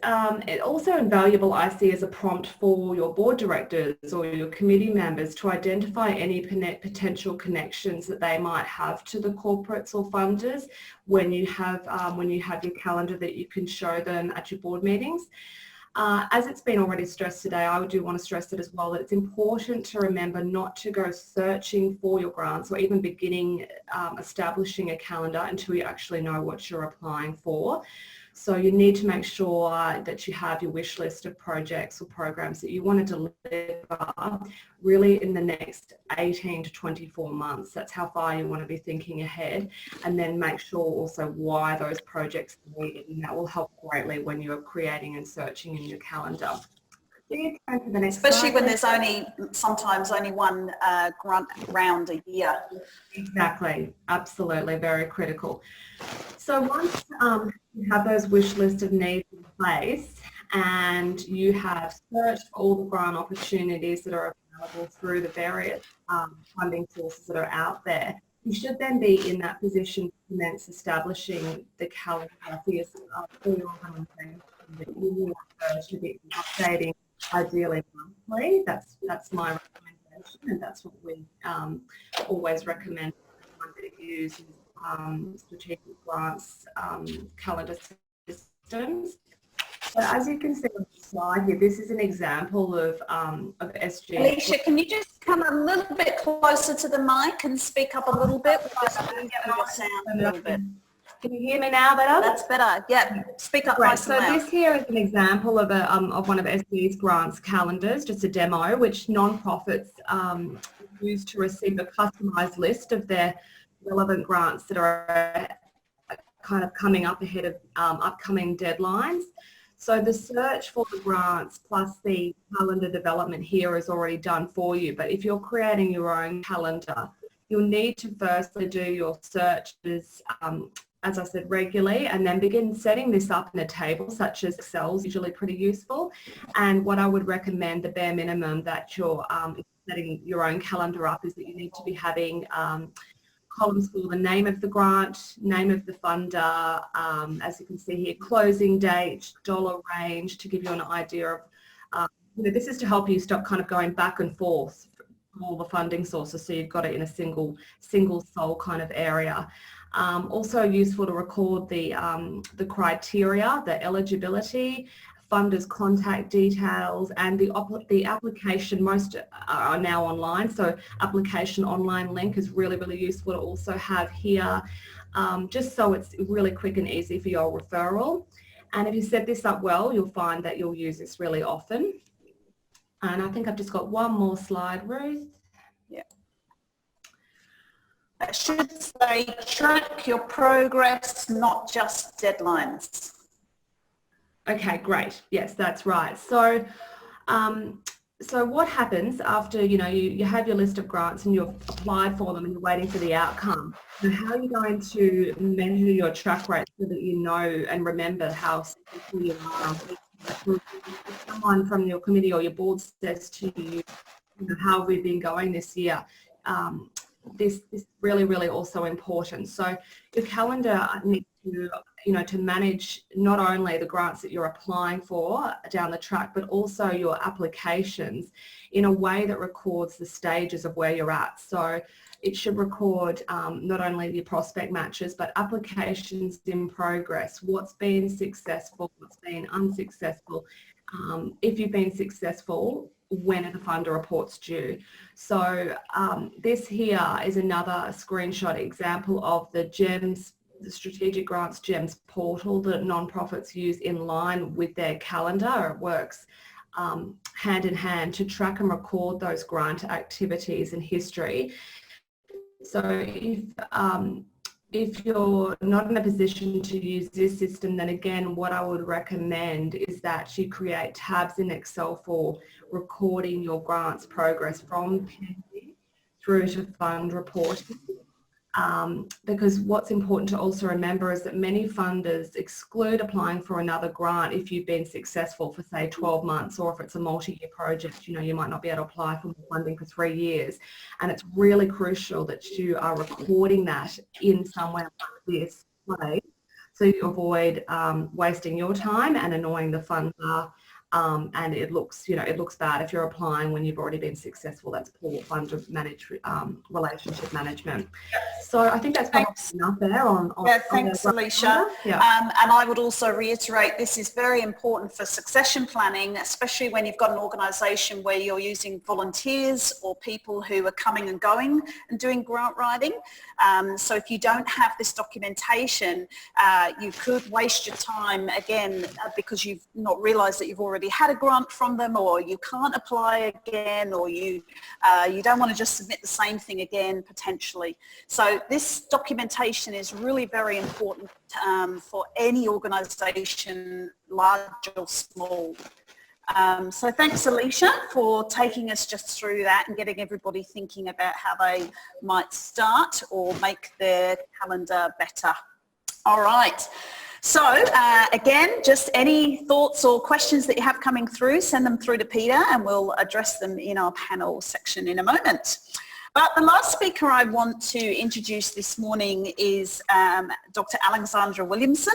also invaluable, I see, as a prompt for your board directors or your committee members to identify any potential connections that they might have to the corporates or funders when you have your calendar that you can show them at your board meetings. As it's been already stressed today, I do want to stress it as well, that it's important to remember not to go searching for your grants or even beginning establishing a calendar until you actually know what you're applying for. So you need to make sure that you have your wish list of projects or programs that you want to deliver really in the next 18 to 24 months. That's how far you want to be thinking ahead, and then make sure also why those projects are needed, and that will help greatly when you're creating and searching in your calendar. Especially when there's sometimes only one grant round a year. Exactly, absolutely, very critical. So once you have those wish list of needs in place and you have searched for all the grant opportunities that are available through the various funding sources that are out there, you should then be in that position to commence establishing the calendar for your organisation that you should be updating, ideally monthly. That's my recommendation, and that's what we always recommend that use strategic grants calendar systems. So as you can see on the slide here, this is an example of SG. Alicia, can you just come a little bit closer to the mic and speak up a little bit? We're just getting your sound a little bit. Can you hear me now better? That's better. Yeah, speak up Great. nice and loud. So this here is an example of one of SG's grants calendars, just a demo, which non-profits use to receive a customised list of their relevant grants that are kind of coming up ahead of upcoming deadlines. So the search for the grants plus the calendar development here is already done for you. But if you're creating your own calendar, you'll need to firstly do your searches, as I said, regularly, and then begin setting this up in a table such as Excel is usually pretty useful. And what I would recommend, the bare minimum that you're setting your own calendar up, is that you need to be having columns for the name of the grant, name of the funder, as you can see here, closing date, dollar range, to give you an idea of, this is to help you stop kind of going back and forth from all the funding sources, so you've got it in a single sole kind of area. Also useful to record the criteria, the eligibility, funders' contact details, and the application. Most are now online, so application online link is really, really useful to also have here, just so it's really quick and easy for your referral. And if you set this up well, you'll find that you'll use this really often. And I think I've just got one more slide, Ruth. Yeah. I should say track your progress, not just deadlines. Okay, great. Yes, that's right. So, so what happens after, you have your list of grants and you've applied for them and you're waiting for the outcome? So how are you going to measure your track rate so that you know and remember how successful you are? If someone from your committee or your board says to you, how have we been going this year? This is really, really also important. So your calendar needs to, to manage not only the grants that you're applying for down the track, but also your applications in a way that records the stages of where you're at. So it should record not only your prospect matches, but applications in progress, what's been successful, what's been unsuccessful. If you've been successful, when are the funder reports due? So this here is another screenshot example of the GEMS, the Strategic Grants GEMS portal that nonprofits use in line with their calendar. It works hand in hand to track and record those grant activities and history. So if you're not in a position to use this system, then again, what I would recommend is that you create tabs in Excel for recording your grants progress from pending through to fund reporting. Because what's important to also remember is that many funders exclude applying for another grant if you've been successful for, say, 12 months, or if it's a multi-year project, you might not be able to apply for funding for 3 years. And it's really crucial that you are recording that in somewhere like this way, so you avoid wasting your time and annoying the funder. And it looks bad if you're applying when you've already been successful. That's poor funder relationship management. So I think that's probably enough there on thanks, Alicia. Yeah. And I would also reiterate, this is very important for succession planning, especially when you've got an organisation where you're using volunteers or people who are coming and going and doing grant writing. So if you don't have this documentation, you could waste your time again because you've not realised that you've already had a grant from them, or you can't apply again, or you don't want to just submit the same thing again potentially. So this documentation is really very important for any organisation, large or small. So thanks, Alicia, for taking us just through that and getting everybody thinking about how they might start or make their calendar better. All right. So again, just any thoughts or questions that you have coming through, send them through to Peter and we'll address them in our panel section in a moment. But the last speaker I want to introduce this morning is Dr. Alexandra Williamson.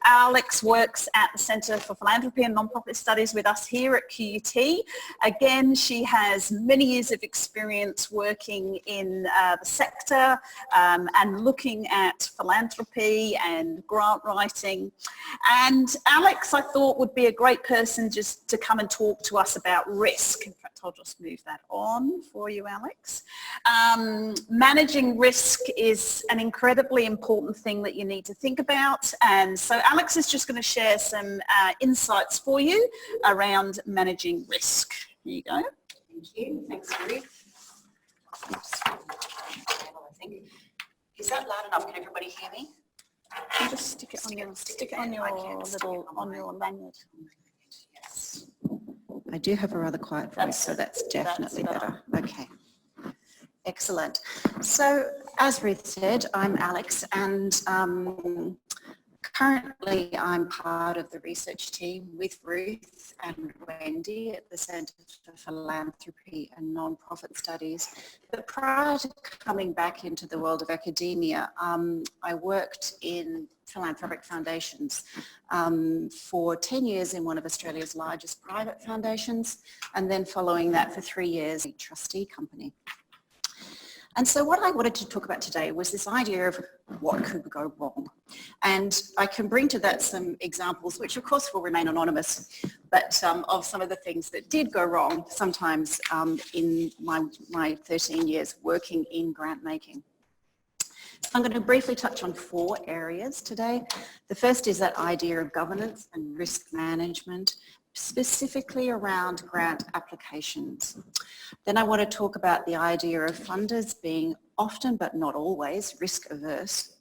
Alex works at the Centre for Philanthropy and Nonprofit Studies with us here at QUT. Again, she has many years of experience working in the sector and looking at philanthropy and grant writing. And Alex, I thought, would be a great person just to come and talk to us about risk. In fact, I'll just move that on for you, Alex. Managing risk is an incredibly important thing that you need to think about, and so Alex is just going to share some insights for you around managing risk. Here you go. Thank you. Thanks, Ruth. Oops. I think. Is that loud enough? Can everybody hear me? You just stick it on your lanyard. I do have a rather quiet voice, so that's definitely better. Okay. Excellent. So as Ruth said, I'm Alex, and currently I'm part of the research team with Ruth and Wendy at the Centre for Philanthropy and Non-Profit Studies. But prior to coming back into the world of academia, I worked in philanthropic foundations for 10 years in one of Australia's largest private foundations, and then following that for 3 years, a trustee company. And so what I wanted to talk about today was this idea of what could go wrong. And I can bring to that some examples, which of course will remain anonymous, but of some of the things that did go wrong sometimes in my 13 years working in grant making. So I'm going to briefly touch on 4 areas today. The first is that idea of governance and risk management, specifically around grant applications. Then I want to talk about the idea of funders being often, but not always, risk averse.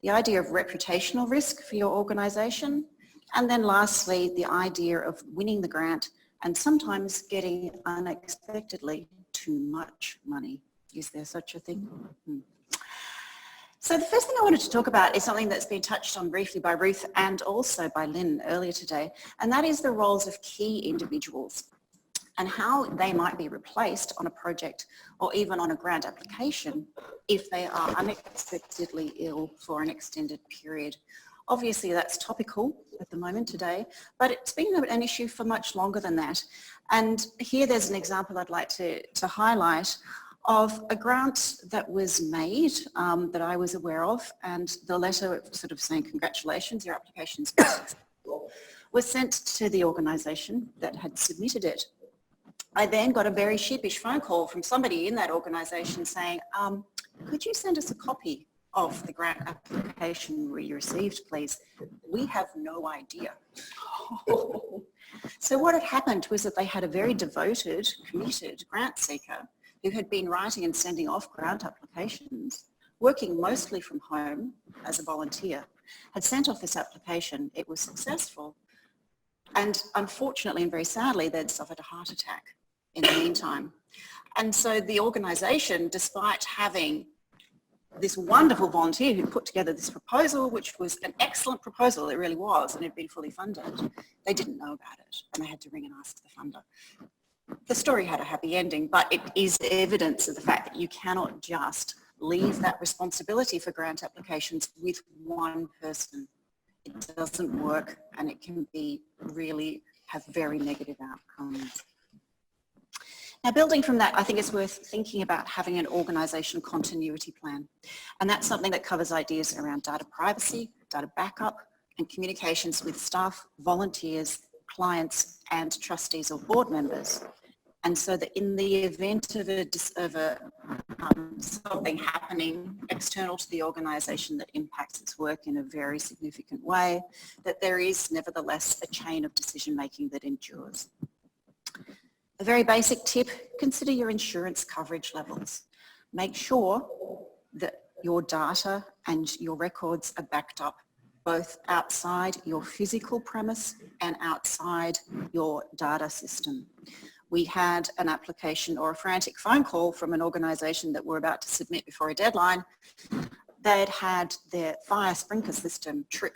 The idea of reputational risk for your organisation. And then lastly, the idea of winning the grant and sometimes getting unexpectedly too much money. Is there such a thing? So the first thing I wanted to talk about is something that's been touched on briefly by Ruth and also by Lynn earlier today, and that is the roles of key individuals and how they might be replaced on a project or even on a grant application if they are unexpectedly ill for an extended period. Obviously that's topical at the moment today, but it's been an issue for much longer than that. And here there's an example I'd like to highlight of a grant that was made that I was aware of, and the letter sort of saying congratulations, your application's successful, was sent to the organisation that had submitted it. I then got a very sheepish phone call from somebody in that organisation saying, could you send us a copy of the grant application we received, please? We have no idea. So what had happened was that they had a very devoted, committed grant seeker who had been writing and sending off grant applications, working mostly from home as a volunteer, had sent off this application. It was successful. And unfortunately and very sadly, they'd suffered a heart attack in the meantime. And so the organisation, despite having this wonderful volunteer who put together this proposal, which was an excellent proposal, it really was, and it had been fully funded, they didn't know about it and they had to ring and ask the funder. The story had a happy ending, but it is evidence of the fact that you cannot just leave that responsibility for grant applications with one person. It doesn't work, and it can be really have very negative outcomes. Now, building from that, I think it's worth thinking about having an organisation continuity plan. And that's something that covers ideas around data privacy, data backup, and communications with staff, volunteers, clients, and trustees or board members. And so that in the event of something happening external to the organisation that impacts its work in a very significant way, that there is nevertheless a chain of decision making that endures. A very basic tip, consider your insurance coverage levels. Make sure that your data and your records are backed up both outside your physical premise and outside your data system. We had an application or a frantic phone call from an organisation that were about to submit before a deadline. They'd had their fire sprinkler system trip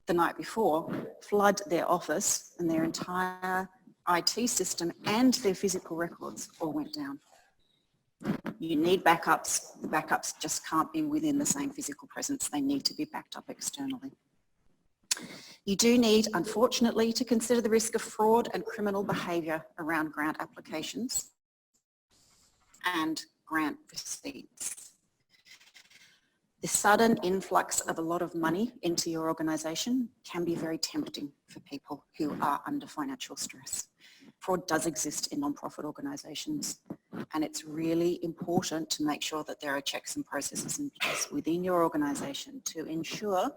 the night before, flood their office, and their entire IT system and their physical records all went down. You need backups. The backups just can't be within the same physical presence. They need to be backed up externally. You do need, unfortunately, to consider the risk of fraud and criminal behaviour around grant applications and grant receipts. The sudden influx of a lot of money into your organisation can be very tempting for people who are under financial stress. Fraud does exist in non-profit organisations, and it's really important to make sure that there are checks and processes in place within your organisation to ensure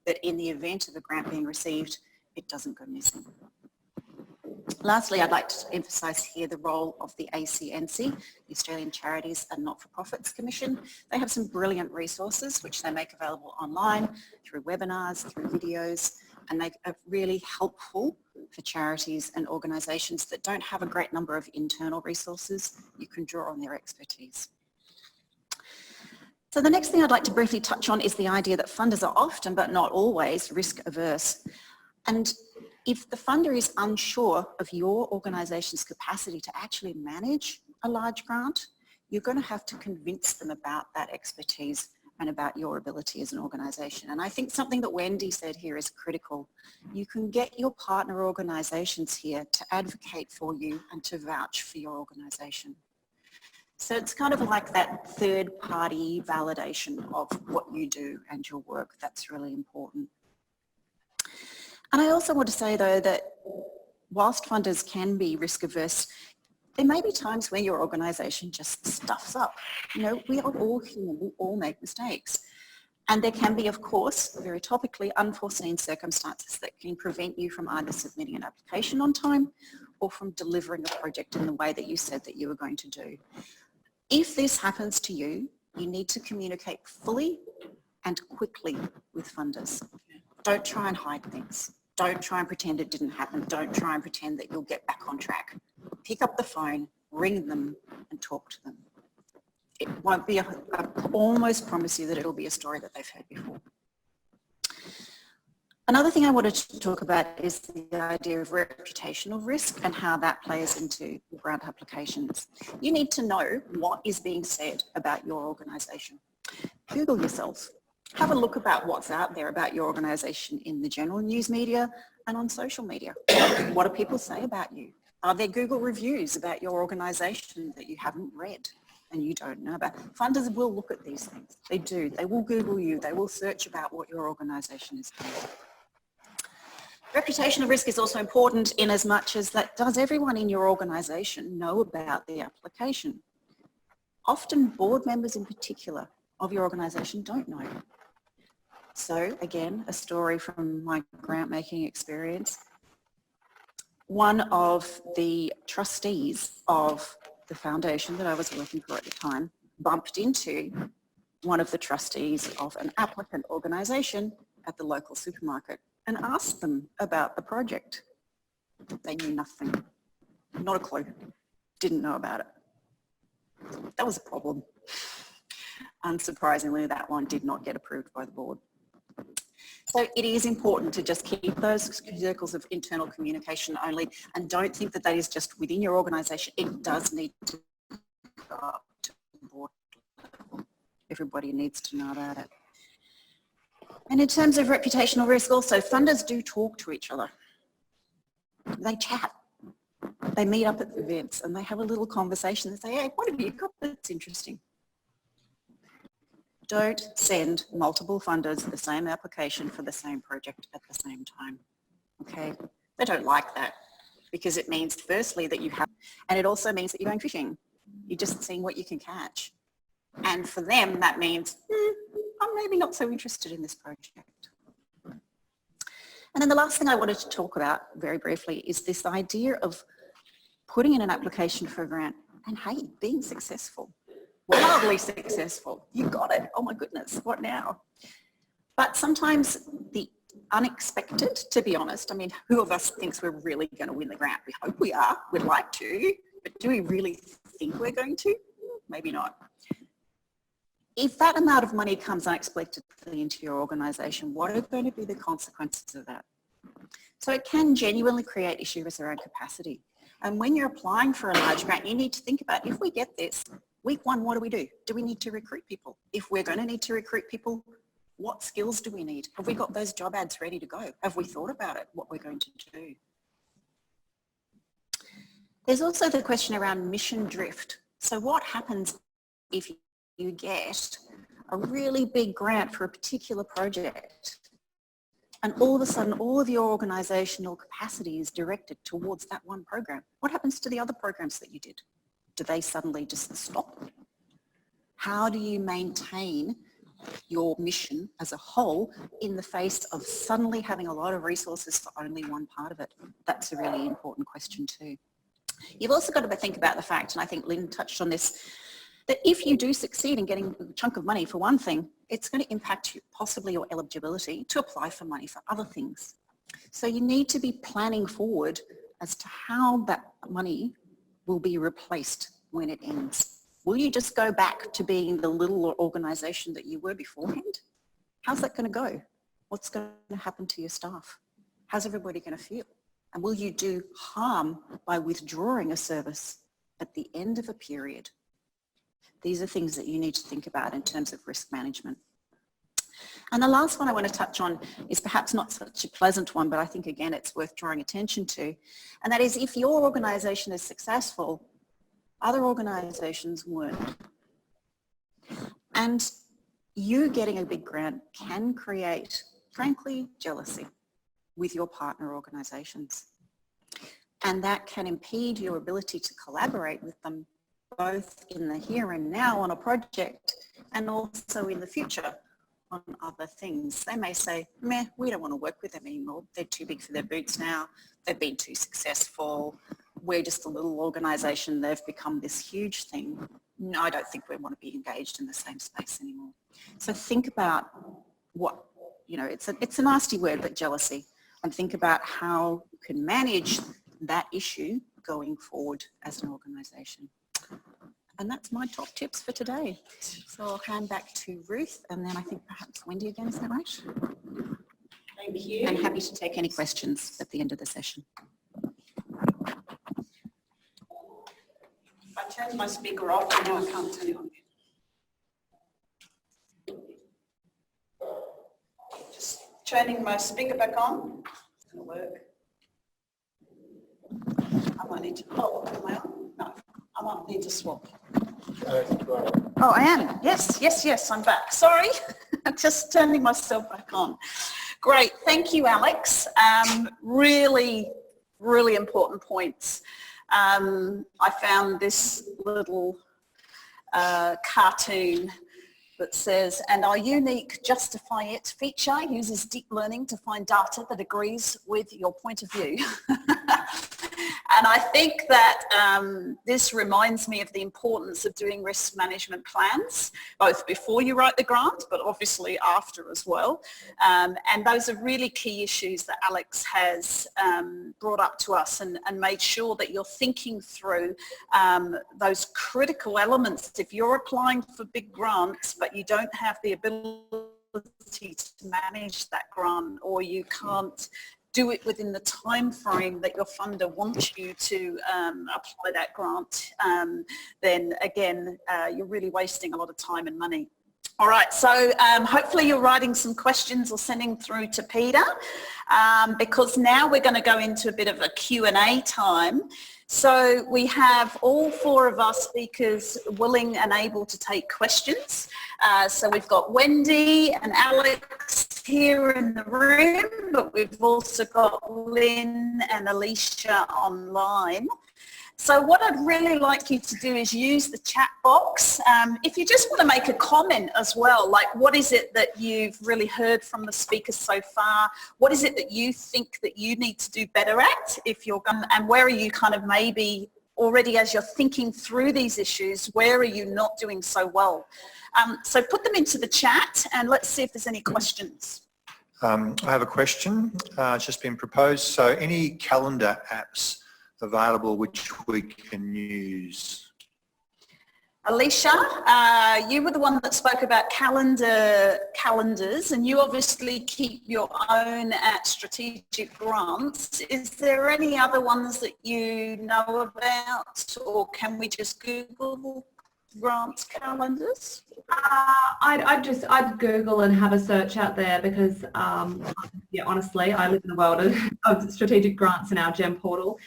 that in the event of a grant being received, it doesn't go missing. Lastly, I'd like to emphasise here the role of the ACNC, the Australian Charities and Not-for-Profits Commission. They have some brilliant resources which they make available online through webinars, through videos, and they are really helpful for charities and organisations that don't have a great number of internal resources. You can draw on their expertise. So the next thing I'd like to briefly touch on is the idea that funders are often, but not always, risk averse. And if the funder is unsure of your organisation's capacity to actually manage a large grant, you're going to have to convince them about that expertise and about your ability as an organisation. And I think something that Wendy said here is critical. You can get your partner organisations here to advocate for you and to vouch for your organisation. So it's kind of like that third party validation of what you do and your work. That's really important. And I also want to say though that whilst funders can be risk averse, there may be times when your organisation just stuffs up. You know, we are all human, we all make mistakes. And there can be, of course, very topically, unforeseen circumstances that can prevent you from either submitting an application on time or from delivering a project in the way that you said that you were going to do. If this happens to you, you need to communicate fully and quickly with funders. Don't try and hide things. Don't try and pretend it didn't happen. Don't try and pretend that you'll get back on track. Pick up the phone, ring them and talk to them. It won't be, I almost promise you that it'll be a story that they've heard before. Another thing I wanted to talk about is the idea of reputational risk and how that plays into grant applications. You need to know what is being said about your organisation. Google yourself. Have a look about what's out there about your organisation in the general news media and on social media. What do people say about you? Are there Google reviews about your organisation that you haven't read and you don't know about? Funders will look at these things. They do. They will Google you. They will search about what your organisation is doing. Reputational risk is also important in as much as that does everyone in your organisation know about the application? Often board members in particular of your organisation don't know. So again, a story from my grant making experience. One of the trustees of the foundation that I was working for at the time bumped into one of the trustees of an applicant organisation at the local supermarket and asked them about the project. They knew nothing, not a clue, didn't know about it. That was a problem. Unsurprisingly, that one did not get approved by the board. So it is important to just keep those circles of internal communication only, and don't think that that is just within your organisation. It does need to go up to the board level. Everybody needs to know about it. And in terms of reputational risk also, funders do talk to each other. They chat. They meet up at events and they have a little conversation and say, hey, what have you got that's interesting? Don't send multiple funders the same application for the same project at the same time, okay? They don't like that because it means firstly that you have, and it also means that you're going fishing. You're just seeing what you can catch. And for them, that means, I'm maybe not so interested in this project. And then the last thing I wanted to talk about very briefly is this idea of putting in an application for a grant and, hey, being successful. Wildly successful. You got it. Oh my goodness, what now? But sometimes the unexpected, to be honest, I mean, who of us thinks we're really going to win the grant? We hope we are. We'd like to. But do we really think we're going to? Maybe not. If that amount of money comes unexpectedly into your organisation, what are going to be the consequences of that? So it can genuinely create issues around capacity. And when you're applying for a large grant, you need to think about, if we get this, week one, what do? Do we need to recruit people? If we're going to need to recruit people, what skills do we need? Have we got those job ads ready to go? Have we thought about it, what we're going to do? There's also the question around mission drift. So what happens if you get a really big grant for a particular project and all of a sudden all of your organisational capacity is directed towards that one program? What happens to the other programs that you did? Do they suddenly just stop? How do you maintain your mission as a whole in the face of suddenly having a lot of resources for only one part of it? That's a really important question too. You've also got to think about the fact, and I think Lynn touched on this, that if you do succeed in getting a chunk of money for one thing, it's going to impact possibly your eligibility to apply for money for other things. So you need to be planning forward as to how that money will be replaced when it ends. Will you just go back to being the little organisation that you were beforehand? How's that going to go? What's going to happen to your staff? How's everybody going to feel? And will you do harm by withdrawing a service at the end of a period? These are things that you need to think about in terms of risk management. And the last one I want to touch on is perhaps not such a pleasant one, but I think again it's worth drawing attention to. And that is, if your organisation is successful, other organisations weren't. And you getting a big grant can create, frankly, jealousy with your partner organisations. And that can impede your ability to collaborate with them both in the here and now on a project and also in the future on other things. They may say, meh, we don't want to work with them anymore. They're too big for their boots now. They've been too successful. We're just a little organisation. They've become this huge thing. No, I don't think we want to be engaged in the same space anymore. So think about what, it's a nasty word, but jealousy, and think about how you can manage that issue going forward as an organisation. And that's my top tips for today. So I'll hand back to Ruth, and then I think perhaps Wendy again, is that right? Thank you. And happy to take any questions at the end of the session. I turned my speaker off and now I can't turn it on. Just turning my speaker back on. It's going to work. I might need to, am I on? No, I might need to swap. Oh, I am. Yes, I'm back. Sorry, just turning myself back on. Great, thank you, Alex. Really important points. I found this little cartoon that says, and our unique Justify It feature uses deep learning to find data that agrees with your point of view. And I think that this reminds me of the importance of doing risk management plans, both before you write the grant, but obviously after as well. And those are really key issues that Alex has brought up to us and made sure that you're thinking through those critical elements. If you're applying for big grants, but you don't have the ability to manage that grant, or you can't do it within the time frame that your funder wants you to apply that grant, then again, you're really wasting a lot of time and money. All right, so hopefully you're writing some questions or sending through to Peter, because now we're going to go into a bit of a Q&A time. So we have all four of our speakers willing and able to take questions. So we've got Wendy and Alex here in the room, but we've also got Lynn and Alicia online. So what I'd really like you to do is use the chat box. If you just want to make a comment as well, like what is it that you've really heard from the speakers so far? What is it that you think that you need to do better at if you're going, and where are you kind of maybe already as you're thinking through these issues, where are you not doing so well? So put them into the chat and let's see if there's any questions. I have a question. It's just been proposed. So any calendar apps available which we can use? Alicia, you were the one that spoke about calendars, and you obviously keep your own at Strategic Grants. Is there any other ones that you know about, or can we just Google grants calendars? I'd Google and have a search out there, because yeah, honestly, I live in the world of strategic grants in our GEM portal.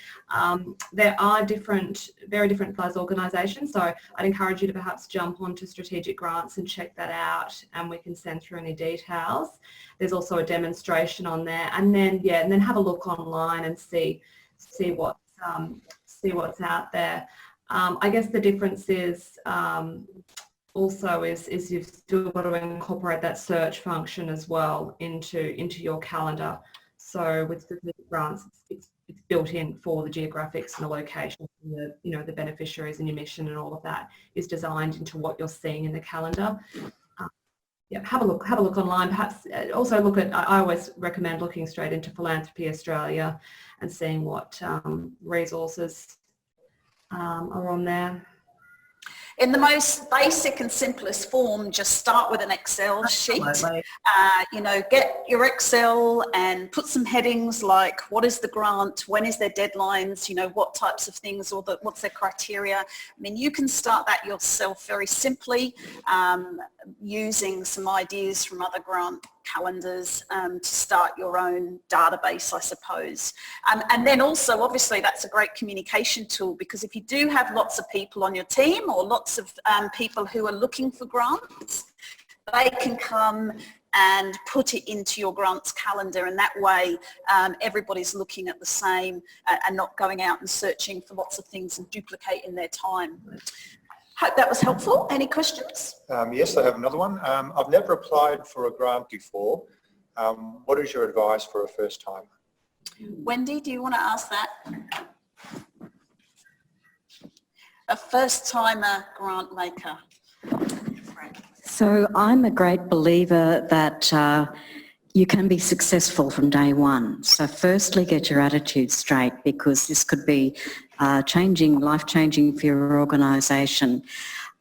There are very different for those organisations, so I'd encourage you to perhaps jump onto strategic grants and check that out, and we can send through any details. There's also a demonstration on there, and then have a look online and see what's out there. I guess the difference is also is you've still got to incorporate that search function as well into your calendar. So with specific grants, it's built in for the geographics and the location, and the beneficiaries and your mission and all of that is designed into what you're seeing in the calendar. Yeah, have a look online. Perhaps also look at, I always recommend looking straight into Philanthropy Australia and seeing what resources are on there. In the most basic and simplest form, just start with an Excel sheet. Get your Excel and put some headings like what is the grant, when is their deadlines, what types of things, or what's their criteria. I mean, you can start that yourself very simply using some ideas from other grant calendars to start your own database, I suppose. And then also, obviously, that's a great communication tool, because if you do have lots of people on your team or lots of people who are looking for grants, they can come and put it into your grants calendar, and that way everybody's looking at the same and not going out and searching for lots of things and duplicating their time. Hope that was helpful. Any questions? Yes, I have another one. I've never applied for a grant before. What is your advice for a first time? Wendy, do you want to ask that? A first timer grant maker. So I'm a great believer that you can be successful from day one. So firstly, get your attitude straight, because this could be life-changing for your organisation.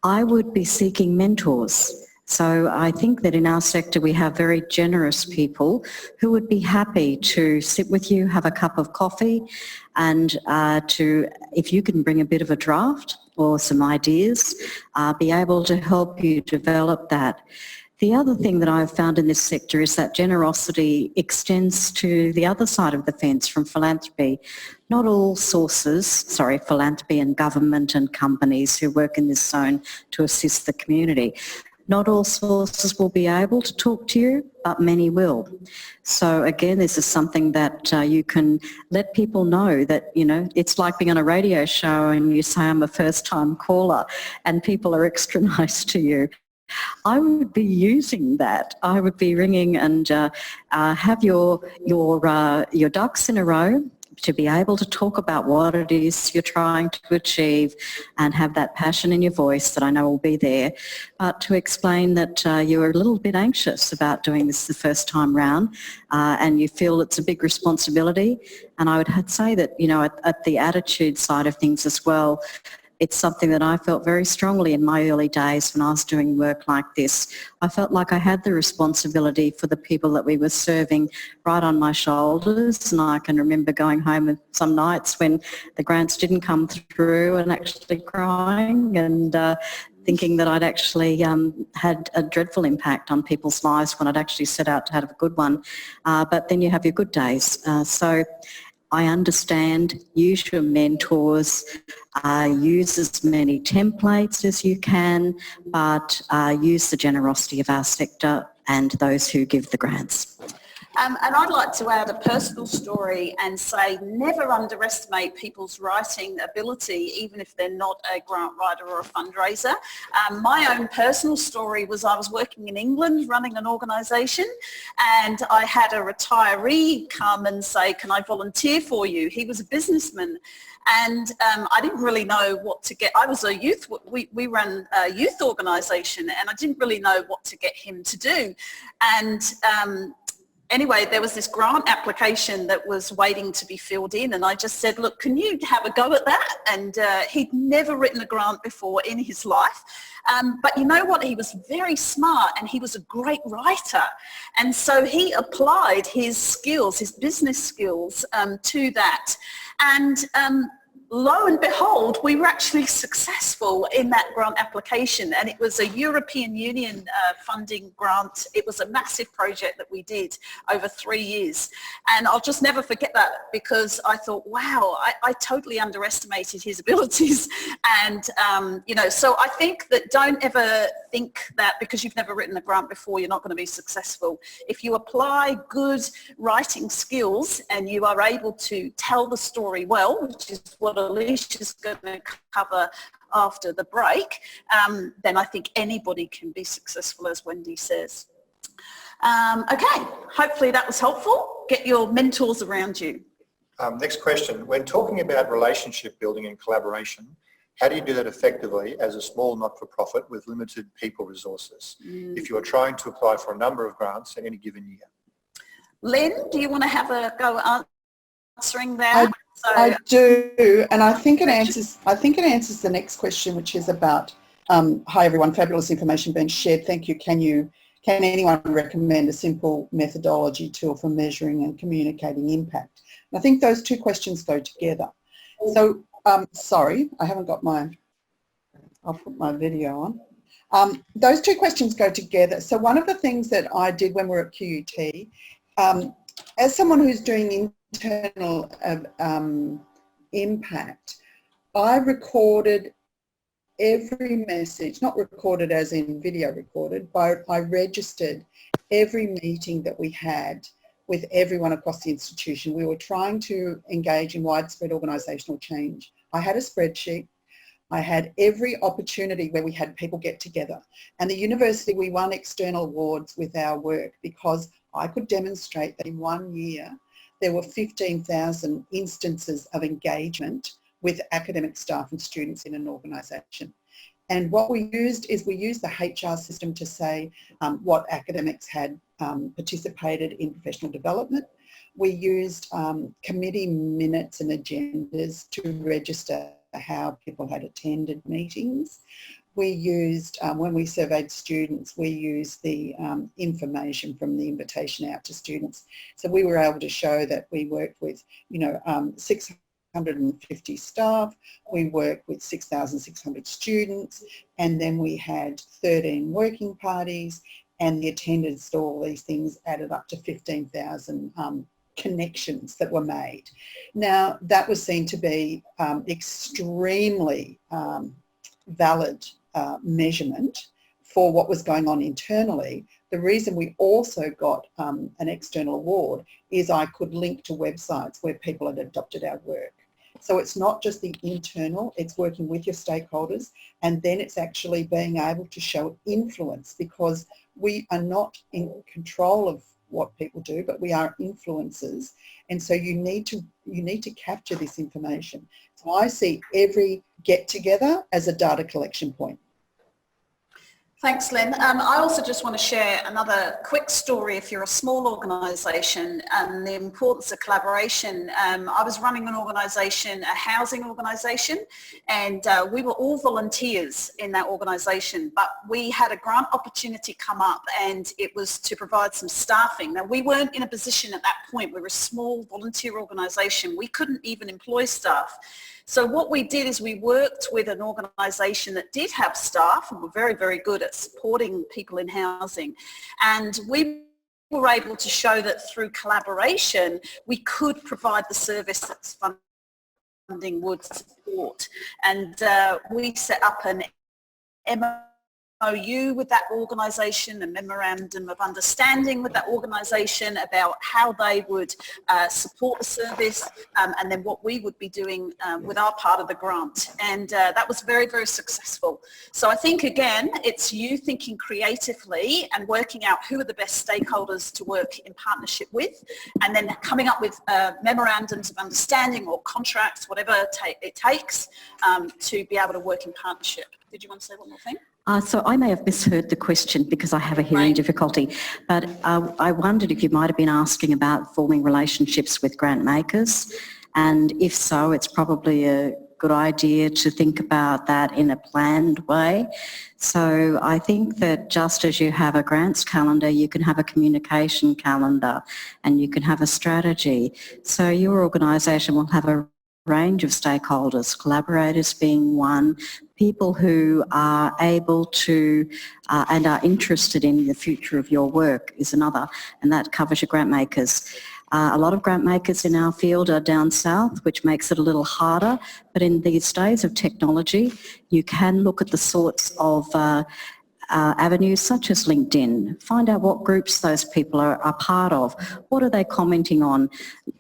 I would be seeking mentors. So I think that in our sector we have very generous people who would be happy to sit with you, have a cup of coffee, and if you can bring a bit of a draft or some ideas, be able to help you develop that. The other thing that I've found in this sector is that generosity extends to the other side of the fence from philanthropy. Not all philanthropy and government and companies who work in this zone to assist the community. Not all sources will be able to talk to you, but many will. So again, this is something that you can let people know that, it's like being on a radio show and you say, I'm a first-time caller, and people are extra nice to you. I would be using that. I would be ringing and have your ducks in a row to be able to talk about what it is you're trying to achieve, and have that passion in your voice that I know will be there, but to explain that you're a little bit anxious about doing this the first time round, and you feel it's a big responsibility. And I would say that, at the attitude side of things as well, it's something that I felt very strongly in my early days when I was doing work like this. I felt like I had the responsibility for the people that we were serving right on my shoulders, and I can remember going home some nights when the grants didn't come through and actually crying and thinking that I'd actually had a dreadful impact on people's lives when I'd actually set out to have a good one. But then you have your good days. So I understand, use your mentors, use as many templates as you can, but use the generosity of our sector and those who give the grants. And I'd like to add a personal story and say never underestimate people's writing ability, even if they're not a grant writer or a fundraiser. My own personal story was I was working in England running an organisation, and I had a retiree come and say, can I volunteer for you? He was a businessman. And I didn't really know what to get. I was a youth, we ran a youth organisation, and I didn't really know what to get him to do. And anyway, there was this grant application that was waiting to be filled in, and I just said, look, can you have a go at that? And he'd never written a grant before in his life. But you know what? He was very smart, and he was a great writer. And so he applied his skills, his business skills, to that. And lo and behold, we were actually successful in that grant application, and it was a European Union funding grant. It was a massive project that we did over 3 years, and I'll just never forget that, because I thought, wow, I totally underestimated his abilities. And so I think that don't ever think that because you've never written a grant before you're not going to be successful. If you apply good writing skills and you are able to tell the story well, which is what what Alicia's going to cover after the break, then I think anybody can be successful, as Wendy says. Okay, hopefully that was helpful. Get your mentors around you. Next question. When talking about relationship building and collaboration, how do you do that effectively as a small not-for-profit with limited people resources if you are trying to apply for a number of grants in any given year? Lynn, do you want to have a go answering that? I do, and I think it answers the next question, which is about hi everyone, fabulous information being shared. Thank you. Can anyone recommend a simple methodology tool for measuring and communicating impact? And I think those two questions go together. So sorry, I haven't got I'll put my video on. Those two questions go together. So one of the things that I did when we were at QUT, as someone who's doing internal impact, I recorded every message, not recorded as in video recorded, but I registered every meeting that we had with everyone across the institution. We were trying to engage in widespread organisational change. I had a spreadsheet. I had every opportunity where we had people get together. And the university, we won external awards with our work because I could demonstrate that in 1 year there were 15,000 instances of engagement with academic staff and students in an organisation. And what we used is we used the HR system to say what academics had participated in professional development. We used committee minutes and agendas to register how people had attended meetings. We used, when we surveyed students, we used the information from the invitation out to students. So we were able to show that we worked with, 650 staff, we worked with 6,600 students, and then we had 13 working parties, and the attendance to all these things added up to 15,000 connections that were made. Now, that was seen to be extremely valid measurement for what was going on internally. The reason we also got an external award is I could link to websites where people had adopted our work. So it's not just the internal, it's working with your stakeholders, and then it's actually being able to show influence, because we are not in control of what people do, but we are influencers, and so you need to capture this information. So I see every get together as a data collection point. Thanks, Lynn. I also just want to share another quick story if you're a small organisation and the importance of collaboration. I was running an organisation, a housing organisation, and we were all volunteers in that organisation, but we had a grant opportunity come up and it was to provide some staffing. Now, we weren't in a position at that point. We were a small volunteer organisation. We couldn't even employ staff. So what we did is we worked with an organisation that did have staff and were very, very good at supporting people in housing. And we were able to show that through collaboration, we could provide the service that funding would support. And we set up an MOU with that organisation, a memorandum of understanding with that organisation about how they would support the service, and then what we would be doing with our part of the grant. And that was very, very successful. So I think, again, it's you thinking creatively and working out who are the best stakeholders to work in partnership with, and then coming up with memorandums of understanding or contracts, whatever it takes, to be able to work in partnership. Did you want to say one more thing? So I may have misheard the question because I have a hearing difficulty, but I wondered if you might have been asking about forming relationships with grant makers, and if so, it's probably a good idea to think about that in a planned way. So I think that just as you have a grants calendar, you can have a communication calendar and you can have a strategy. So your organisation will have a range of stakeholders, collaborators being one, people who are able to and are interested in the future of your work is another, and that covers your grant makers. A lot of grant makers in our field are down south, which makes it a little harder, but in these days of technology, you can look at the sorts of avenues such as LinkedIn. Find out what groups those people are part of. What are they commenting on?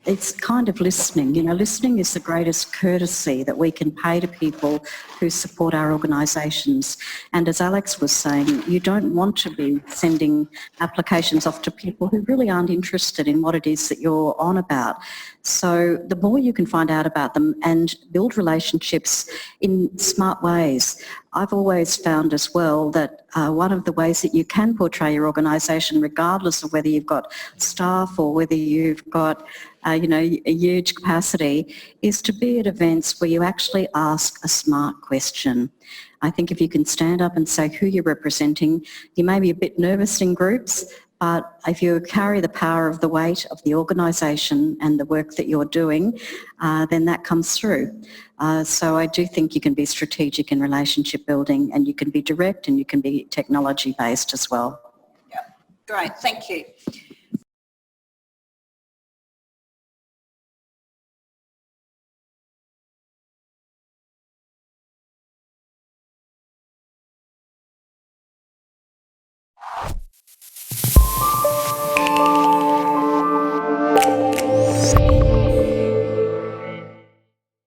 It's kind of listening. You know, listening is the greatest courtesy that we can pay to people who support our organisations. And as Alex was saying, you don't want to be sending applications off to people who really aren't interested in what it is that you're on about. So the more you can find out about them and build relationships in smart ways. I've always found as well that one of the ways that you can portray your organisation, regardless of whether you've got staff or whether you've got a huge capacity, is to be at events where you actually ask a smart question. I think if you can stand up and say who you're representing, you may be a bit nervous in groups, but if you carry the power of the weight of the organisation and the work that you're doing, then that comes through. So I do think you can be strategic in relationship building, and you can be direct and you can be technology based as well. Yeah, great, thank you.